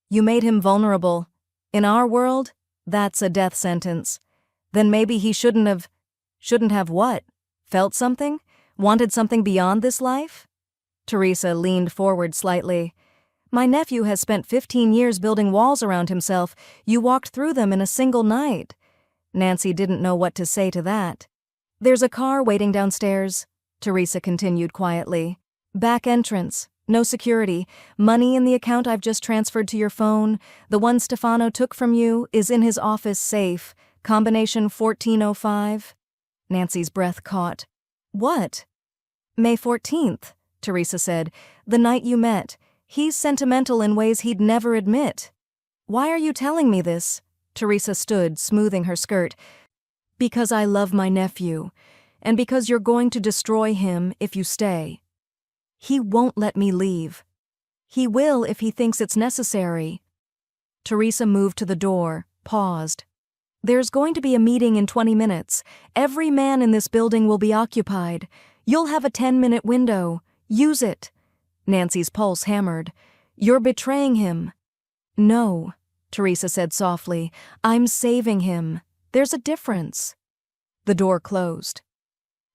You made him vulnerable. In our world, that's a death sentence. Then maybe he shouldn't have what? Felt something? Wanted something beyond this life? Teresa leaned forward slightly. My nephew has spent 15 years building walls around himself. You walked through them in a single night. Nancy didn't know what to say to that. There's a car waiting downstairs, Teresa continued quietly. Back entrance. No security. Money in the account I've just transferred to your phone. The one Stefano took from you is in his office safe. Combination 1405. Nancy's breath caught. What? May 14th, Teresa said. The night you met. He's sentimental in ways he'd never admit. Why are you telling me this? Teresa stood, smoothing her skirt. Because I love my nephew. And because you're going to destroy him if you stay. He won't let me leave. He will if he thinks it's necessary. Teresa moved to the door, paused. There's going to be a meeting in 20 minutes. Every man in this building will be occupied. You'll have a 10-minute window. Use it. Nancy's pulse hammered. You're betraying him. No, Teresa said softly. I'm saving him. There's a difference. The door closed.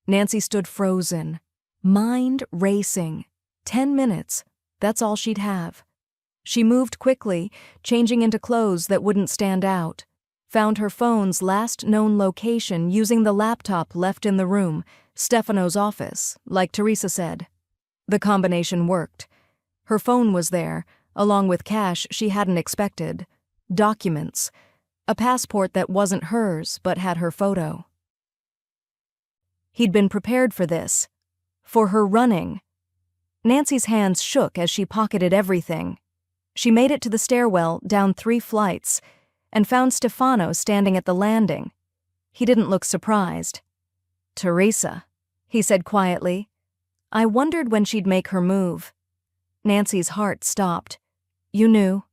Nancy stood frozen. Mind racing. 10 minutes. That's all she'd have. She moved quickly, changing into clothes that wouldn't stand out. Found her phone's last known location using the laptop left in the room, Stefano's office, like Teresa said. The combination worked. Her phone was there, along with cash she hadn't expected. Documents. A passport that wasn't hers but had her photo. He'd been prepared for this. For her running. Nancy's hands shook as she pocketed everything. She made it to the stairwell, down 3 flights, and found Stefano standing at the landing. He didn't look surprised. Teresa, he said quietly. I wondered when she'd make her move. Nancy's heart stopped. You knew?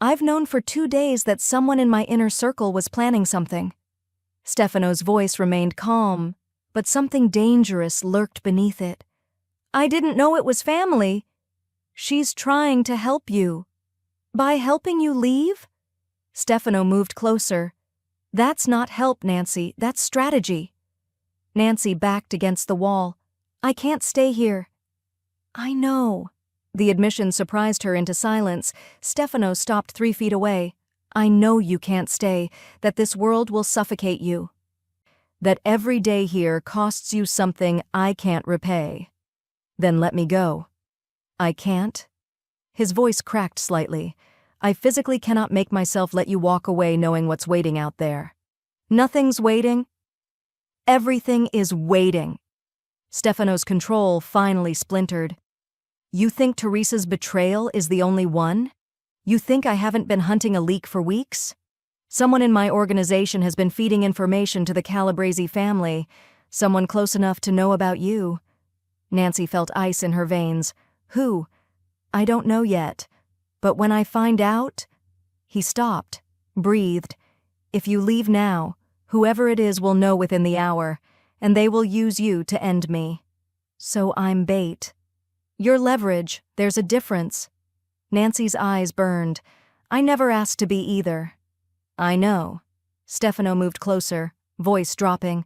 I've known for 2 days that someone in my inner circle was planning something. Stefano's voice remained calm, but something dangerous lurked beneath it. I didn't know it was family. She's trying to help you. By helping you leave? Stefano moved closer. That's not help, Nancy. That's strategy. Nancy backed against the wall. I can't stay here. I know. The admission surprised her into silence. Stefano stopped 3 feet away. I know you can't stay, that this world will suffocate you. That every day here costs you something I can't repay. Then let me go. I can't? His voice cracked slightly. I physically cannot make myself let you walk away knowing what's waiting out there. Nothing's waiting. Everything is waiting. Stefano's control finally splintered. You think Teresa's betrayal is the only one? You think I haven't been hunting a leak for weeks? Someone in my organization has been feeding information to the Calabrese family, someone close enough to know about you. Nancy felt ice in her veins. Who? I don't know yet. But when I find out... He stopped, breathed. If you leave now, whoever it is will know within the hour, and they will use you to end me. So I'm bait. You're leverage, there's a difference. Nancy's eyes burned. I never asked to be either. I know. Stefano moved closer, voice dropping.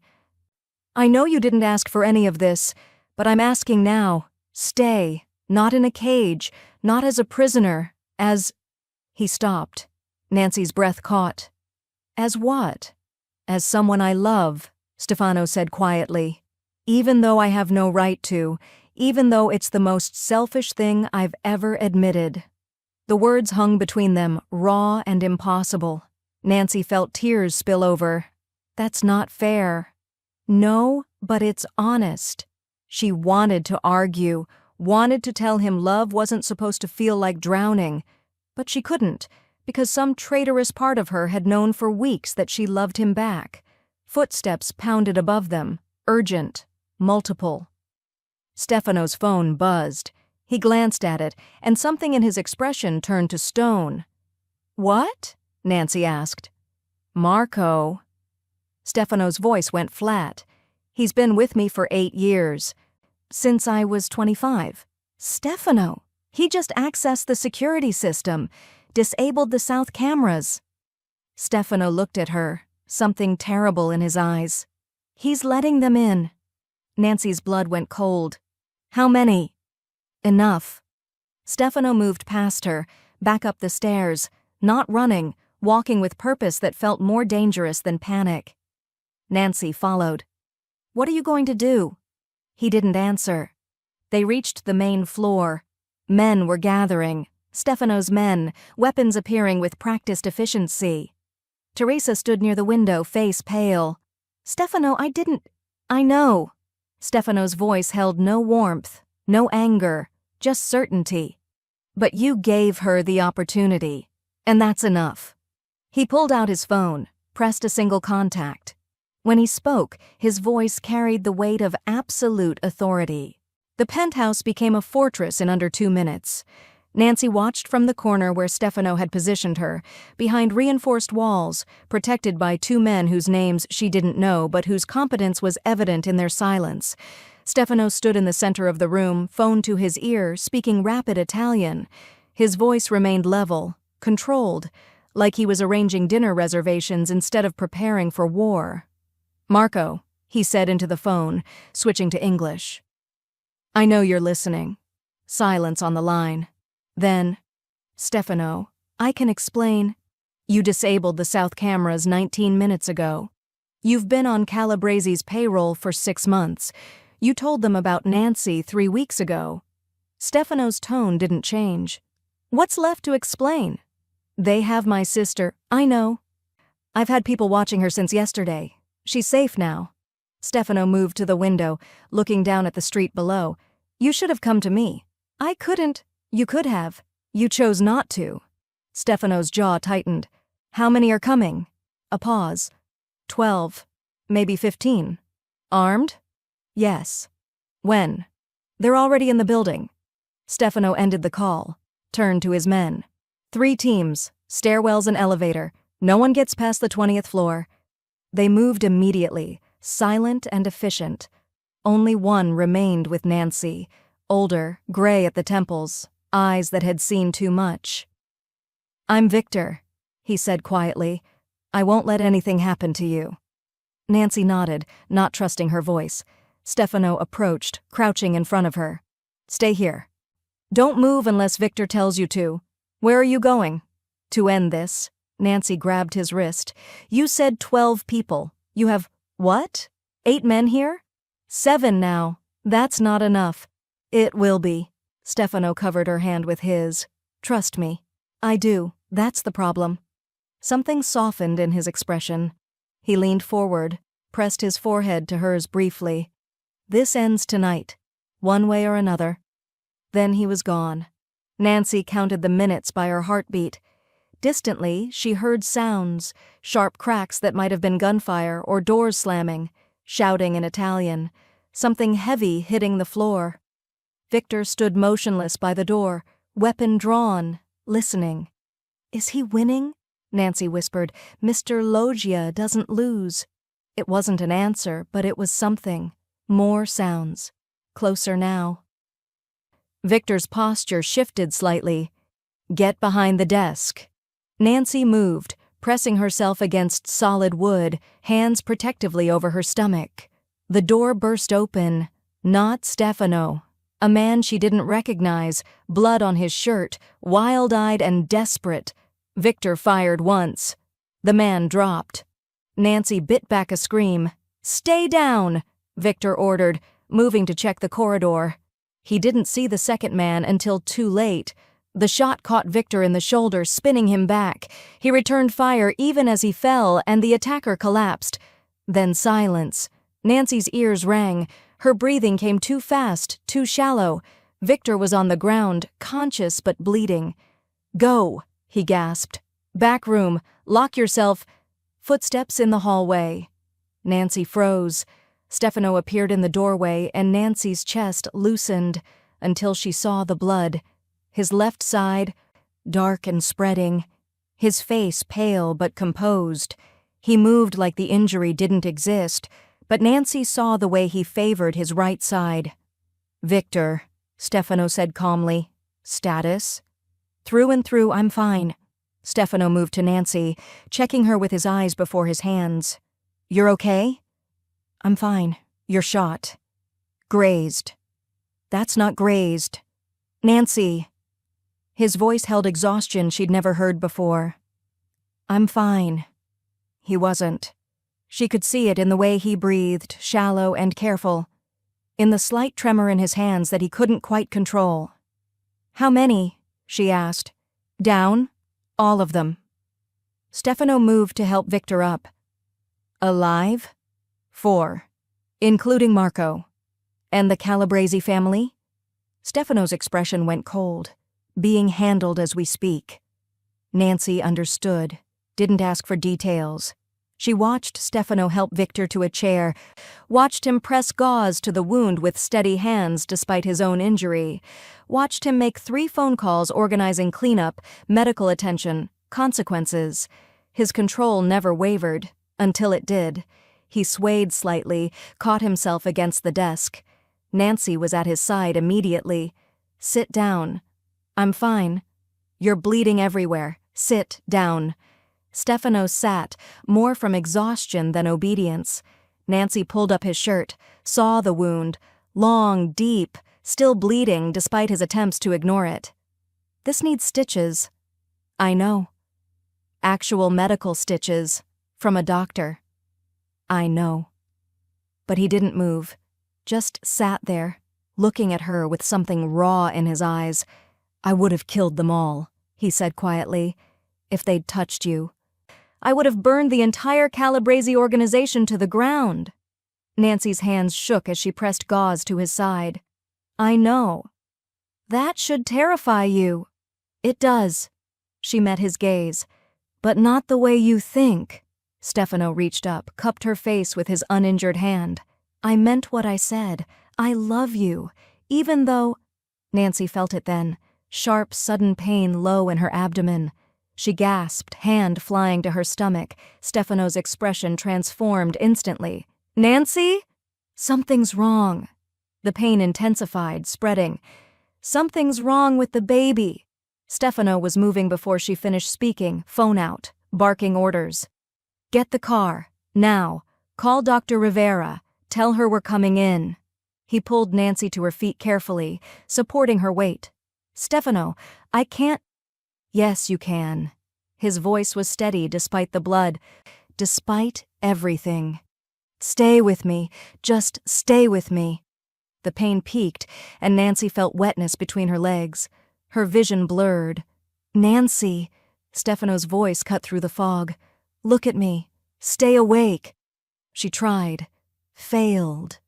I know you didn't ask for any of this, but I'm asking now. Stay, not in a cage, not as a prisoner, as... He stopped. Nancy's breath caught. As what? As someone I love, Stefano said quietly. Even though I have no right to, even though it's the most selfish thing I've ever admitted. The words hung between them, raw and impossible. Nancy felt tears spill over. That's not fair. No, but it's honest. She wanted to argue, wanted to tell him love wasn't supposed to feel like drowning, but she couldn't, because some traitorous part of her had known for weeks that she loved him back. Footsteps pounded above them, urgent, multiple. Stefano's phone buzzed. He glanced at it, and something in his expression turned to stone. What? Nancy asked. Marco. Stefano's voice went flat. He's been with me for 8 years. Since I was 25. Stefano. He just accessed the security system, disabled the south cameras. Stefano looked at her, something terrible in his eyes. He's letting them in. Nancy's blood went cold. How many? Enough. Stefano moved past her, back up the stairs, not running, walking with purpose that felt more dangerous than panic. Nancy followed. What are you going to do? He didn't answer. They reached the main floor. Men were gathering. Stefano's men, weapons appearing with practiced efficiency. Teresa stood near the window, face pale. Stefano, I know. Stefano's voice held no warmth, no anger, just certainty. But you gave her the opportunity, and that's enough. He pulled out his phone, pressed a single contact. When he spoke, his voice carried the weight of absolute authority. The penthouse became a fortress in under 2 minutes. Nancy watched from the corner where Stefano had positioned her, behind reinforced walls, protected by 2 men whose names she didn't know but whose competence was evident in their silence. Stefano stood in the center of the room, phone to his ear, speaking rapid Italian. His voice remained level, controlled, like he was arranging dinner reservations instead of preparing for war. Marco, he said into the phone, switching to English. I know you're listening. Silence on the line. Then, Stefano, I can explain. You disabled the south cameras 19 minutes ago. You've been on Calabrese's payroll for 6 months. You told them about Nancy 3 weeks ago. Stefano's tone didn't change. What's left to explain? They have my sister. I know. I've had people watching her since yesterday. She's safe now. Stefano moved to the window, looking down at the street below. You should have come to me. I couldn't. You could have. You chose not to. Stefano's jaw tightened. How many are coming? A pause. 12. Maybe 15. Armed? Yes. When? They're already in the building. Stefano ended the call, turned to his men. 3 teams, stairwells and elevator. No one gets past the 20th floor. They moved immediately, silent and efficient. Only one remained with Nancy, older, gray at the temples, eyes that had seen too much. I'm Victor, he said quietly. I won't let anything happen to you. Nancy nodded, not trusting her voice. Stefano approached, crouching in front of her. Stay here. Don't move unless Victor tells you to. Where are you going? To end this. Nancy grabbed his wrist. You said 12 people. You have What? 8 men here? 7 now. That's not enough. It will be. Stefano covered her hand with his. Trust me. I do. That's the problem. Something softened in his expression. He leaned forward, pressed his forehead to hers briefly. This ends tonight, one way or another. Then he was gone. Nancy counted the minutes by her heartbeat. Distantly, she heard sounds, sharp cracks that might have been gunfire or doors slamming, shouting in Italian, something heavy hitting the floor. Victor stood motionless by the door, weapon drawn, listening. Is he winning? Nancy whispered. Mr. Loggia doesn't lose. It wasn't an answer, but it was something. More sounds. Closer now. Victor's posture shifted slightly. Get behind the desk. Nancy moved, pressing herself against solid wood, hands protectively over her stomach. The door burst open. Not Stefano. A man she didn't recognize, blood on his shirt, wild-eyed and desperate. Victor fired once. The man dropped. Nancy bit back a scream. Stay down, Victor ordered, moving to check the corridor. He didn't see the second man until too late. The shot caught Victor in the shoulder, spinning him back. He returned fire even as he fell, and the attacker collapsed. Then silence. Nancy's ears rang. Her breathing came too fast, too shallow. Victor was on the ground, conscious but bleeding. Go, he gasped. Back room. Lock yourself. Footsteps in the hallway. Nancy froze. Stefano appeared in the doorway, and Nancy's chest loosened until she saw the blood. His left side, dark and spreading. His face pale but composed. He moved like the injury didn't exist, but Nancy saw the way he favored his right side. Victor, Stefano said calmly. Status? Through and through, I'm fine. Stefano moved to Nancy, checking her with his eyes before his hands. You're okay? I'm fine. You're shot. Grazed. That's not grazed. Nancy. His voice held exhaustion she'd never heard before. I'm fine. He wasn't. She could see it in the way he breathed, shallow and careful, in the slight tremor in his hands that he couldn't quite control. How many? She asked. Down? All of them. Stefano moved to help Victor up. Alive? 4. Including Marco. And the Calabrese family? Stefano's expression went cold. Being handled as we speak. Nancy understood, didn't ask for details. She watched Stefano help Victor to a chair, watched him press gauze to the wound with steady hands despite his own injury, watched him make 3 phone calls organizing cleanup, medical attention, consequences. His control never wavered, until it did. He swayed slightly, caught himself against the desk. Nancy was at his side immediately. Sit down. I'm fine. You're bleeding everywhere. Sit down. Stefano sat, more from exhaustion than obedience. Nancy pulled up his shirt, saw the wound, long, deep, still bleeding despite his attempts to ignore it. This needs stitches. I know. Actual medical stitches, from a doctor. I know. But he didn't move, just sat there, looking at her with something raw in his eyes. I would have killed them all, he said quietly, if they'd touched you. I would have burned the entire Calabrese organization to the ground. Nancy's hands shook as she pressed gauze to his side. I know. That should terrify you. It does. She met his gaze. But not the way you think. Stefano reached up, cupped her face with his uninjured hand. I meant what I said. I love you, even though... Nancy felt it then. Sharp, sudden pain low in her abdomen. She gasped, hand flying to her stomach. Stefano's expression transformed instantly. Nancy? Something's wrong. The pain intensified, spreading. Something's wrong with the baby. Stefano was moving before she finished speaking, phone out, barking orders. Get the car, now. Call Dr. Rivera. Tell her we're coming in. He pulled Nancy to her feet carefully, supporting her weight. Stefano, I can't... Yes, you can. His voice was steady despite the blood, despite everything. Stay with me. Just stay with me. The pain peaked, and Nancy felt wetness between her legs. Her vision blurred. Nancy, Stefano's voice cut through the fog. Look at me. Stay awake. She tried. Failed.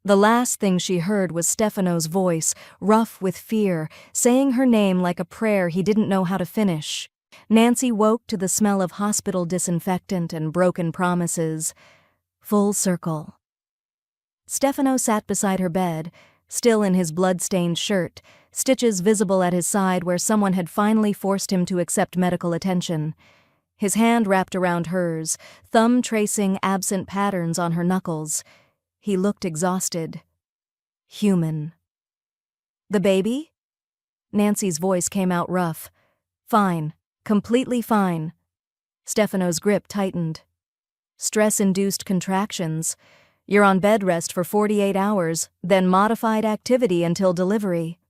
The last thing she heard was Stefano's voice, rough with fear, saying her name like a prayer he didn't know how to finish. Nancy woke to the smell of hospital disinfectant and broken promises. Full circle. Stefano sat beside her bed, still in his blood-stained shirt, stitches visible at his side where someone had finally forced him to accept medical attention. His hand wrapped around hers, thumb tracing absent patterns on her knuckles. He looked exhausted. Human. The baby? Nancy's voice came out rough. Fine. Completely fine. Stefano's grip tightened. Stress-induced contractions. You're on bed rest for 48 hours, then modified activity until delivery.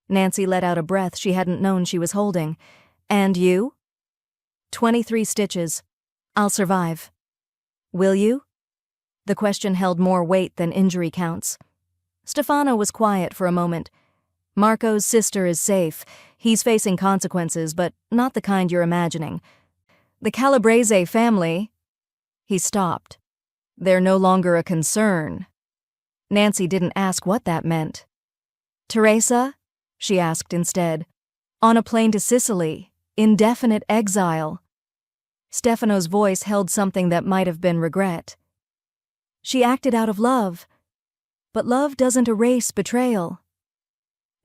Nancy let out a breath she hadn't known she was holding. And you? 23 stitches. I'll survive. Will you? The question held more weight than injury counts. Stefano was quiet for a moment. Marco's sister is safe. He's facing consequences, but not the kind you're imagining. The Calabrese family... He stopped. They're no longer a concern. Nancy didn't ask what that meant. Teresa? She asked instead. On a plane to Sicily. Indefinite exile. Stefano's voice held something that might have been regret. She acted out of love. But love doesn't erase betrayal.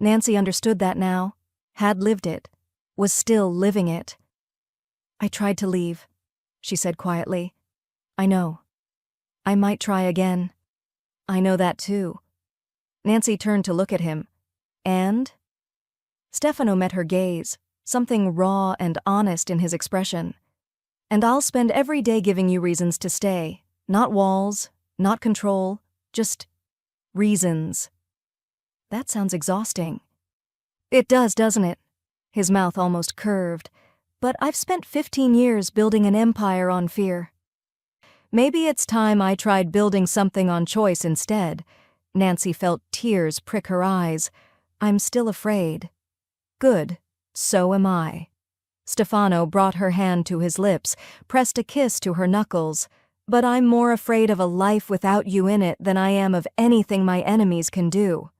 Nancy understood that now, had lived it, was still living it. I tried to leave, she said quietly. I know. I might try again. I know that too. Nancy turned to look at him. And? Stefano met her gaze, something raw and honest in his expression. And I'll spend every day giving you reasons to stay. Not walls, not control, just reasons. That sounds exhausting. It does, doesn't it? His mouth almost curved. But I've spent 15 years building an empire on fear. Maybe it's time I tried building something on choice instead. Nancy felt tears prick her eyes. I'm still afraid. Good. So am I. Stefano brought her hand to his lips, pressed a kiss to her knuckles. But I'm more afraid of a life without you in it than I am of anything my enemies can do.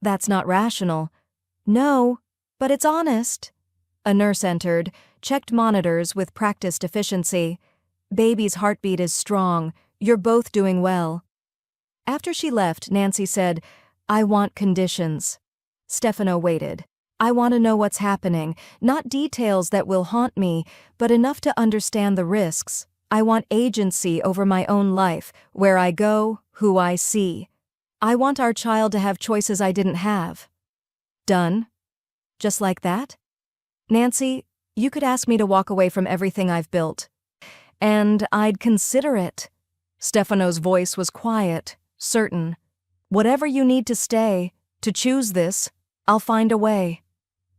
That's not rational. No, but it's honest. A nurse entered, checked monitors with practiced efficiency. Baby's heartbeat is strong. You're both doing well. After she left, Nancy said, I want conditions. Stefano waited. I want to know what's happening, not details that will haunt me, but enough to understand the risks. I want agency over my own life, where I go, who I see. I want our child to have choices I didn't have. Done? Just like that? Nancy, you could ask me to walk away from everything I've built. And I'd consider it. Stefano's voice was quiet, certain. Whatever you need to stay, to choose this, I'll find a way.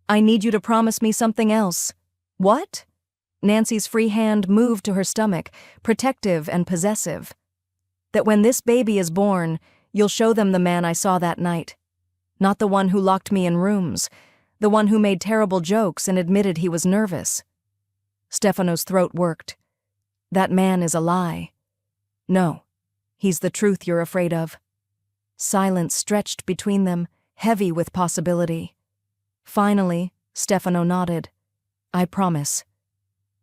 I need you to promise me something else. What? Nancy's free hand moved to her stomach, protective and possessive. That when this baby is born, you'll show them the man I saw that night. Not the one who locked me in rooms, the one who made terrible jokes and admitted he was nervous. Stefano's throat worked. That man is a lie. No, he's the truth you're afraid of. Silence stretched between them, heavy with possibility. Finally, Stefano nodded. I promise.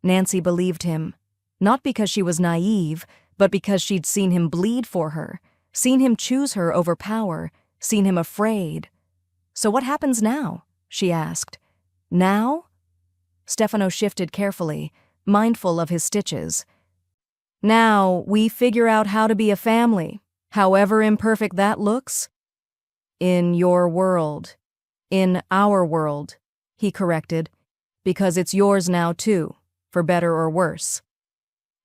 Nancy believed him, not because she was naive, but because she'd seen him bleed for her, seen him choose her over power, seen him afraid. So what happens now? She asked. Now? Stefano shifted carefully, mindful of his stitches. Now we figure out how to be a family, however imperfect that looks. In your world. In our world, he corrected, because it's yours now too, for better or worse.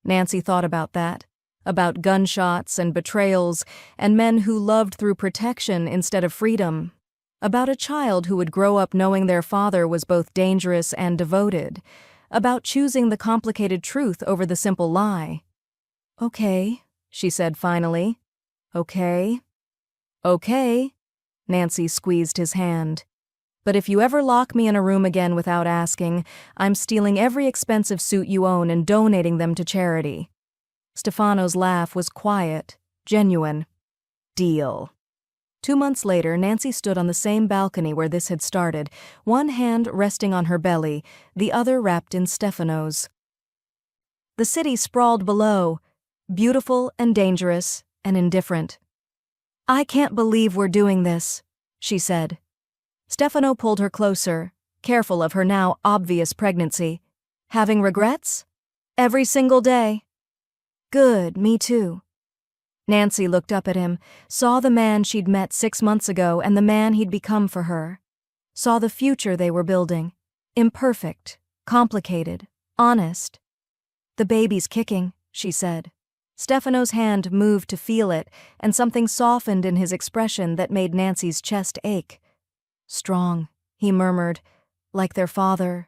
Nancy thought about that, about gunshots and betrayals and men who loved through protection instead of freedom, about a child who would grow up knowing their father was both dangerous and devoted, about choosing the complicated truth over the simple lie. Okay, she said finally. Okay. Okay. Nancy squeezed his hand. But if you ever lock me in a room again without asking, I'm stealing every expensive suit you own and donating them to charity. Stefano's laugh was quiet, genuine. Deal. 2 months later, Nancy stood on the same balcony where this had started, one hand resting on her belly, the other wrapped in Stefano's. The city sprawled below, beautiful and dangerous and indifferent. I can't believe we're doing this, she said. Stefano pulled her closer, careful of her now obvious pregnancy. Having regrets? Every single day. Good, me too. Nancy looked up at him, saw the man she'd met 6 months ago and the man he'd become for her. Saw the future they were building. Imperfect, complicated, honest. The baby's kicking, she said. Stefano's hand moved to feel it, and something softened in his expression that made Nancy's chest ache. Strong, he murmured, like their father.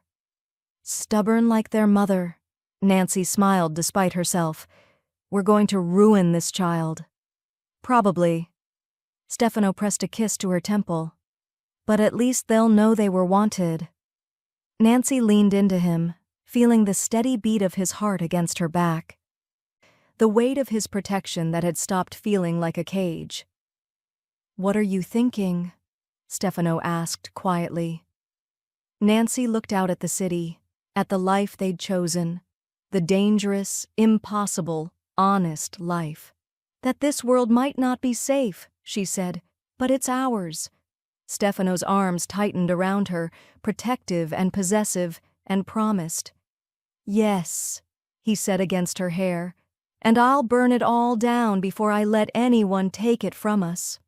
Stubborn like their mother. Nancy smiled despite herself. We're going to ruin this child. Probably. Stefano pressed a kiss to her temple. But at least they'll know they were wanted. Nancy leaned into him, feeling the steady beat of his heart against her back. The weight of his protection that had stopped feeling like a cage. What are you thinking? Stefano asked quietly. Nancy looked out at the city, at the life they'd chosen, the dangerous, impossible, honest life. That this world might not be safe, she said, but it's ours. Stefano's arms tightened around her, protective and possessive, and promised. Yes, he said against her hair, and I'll burn it all down before I let anyone take it from us.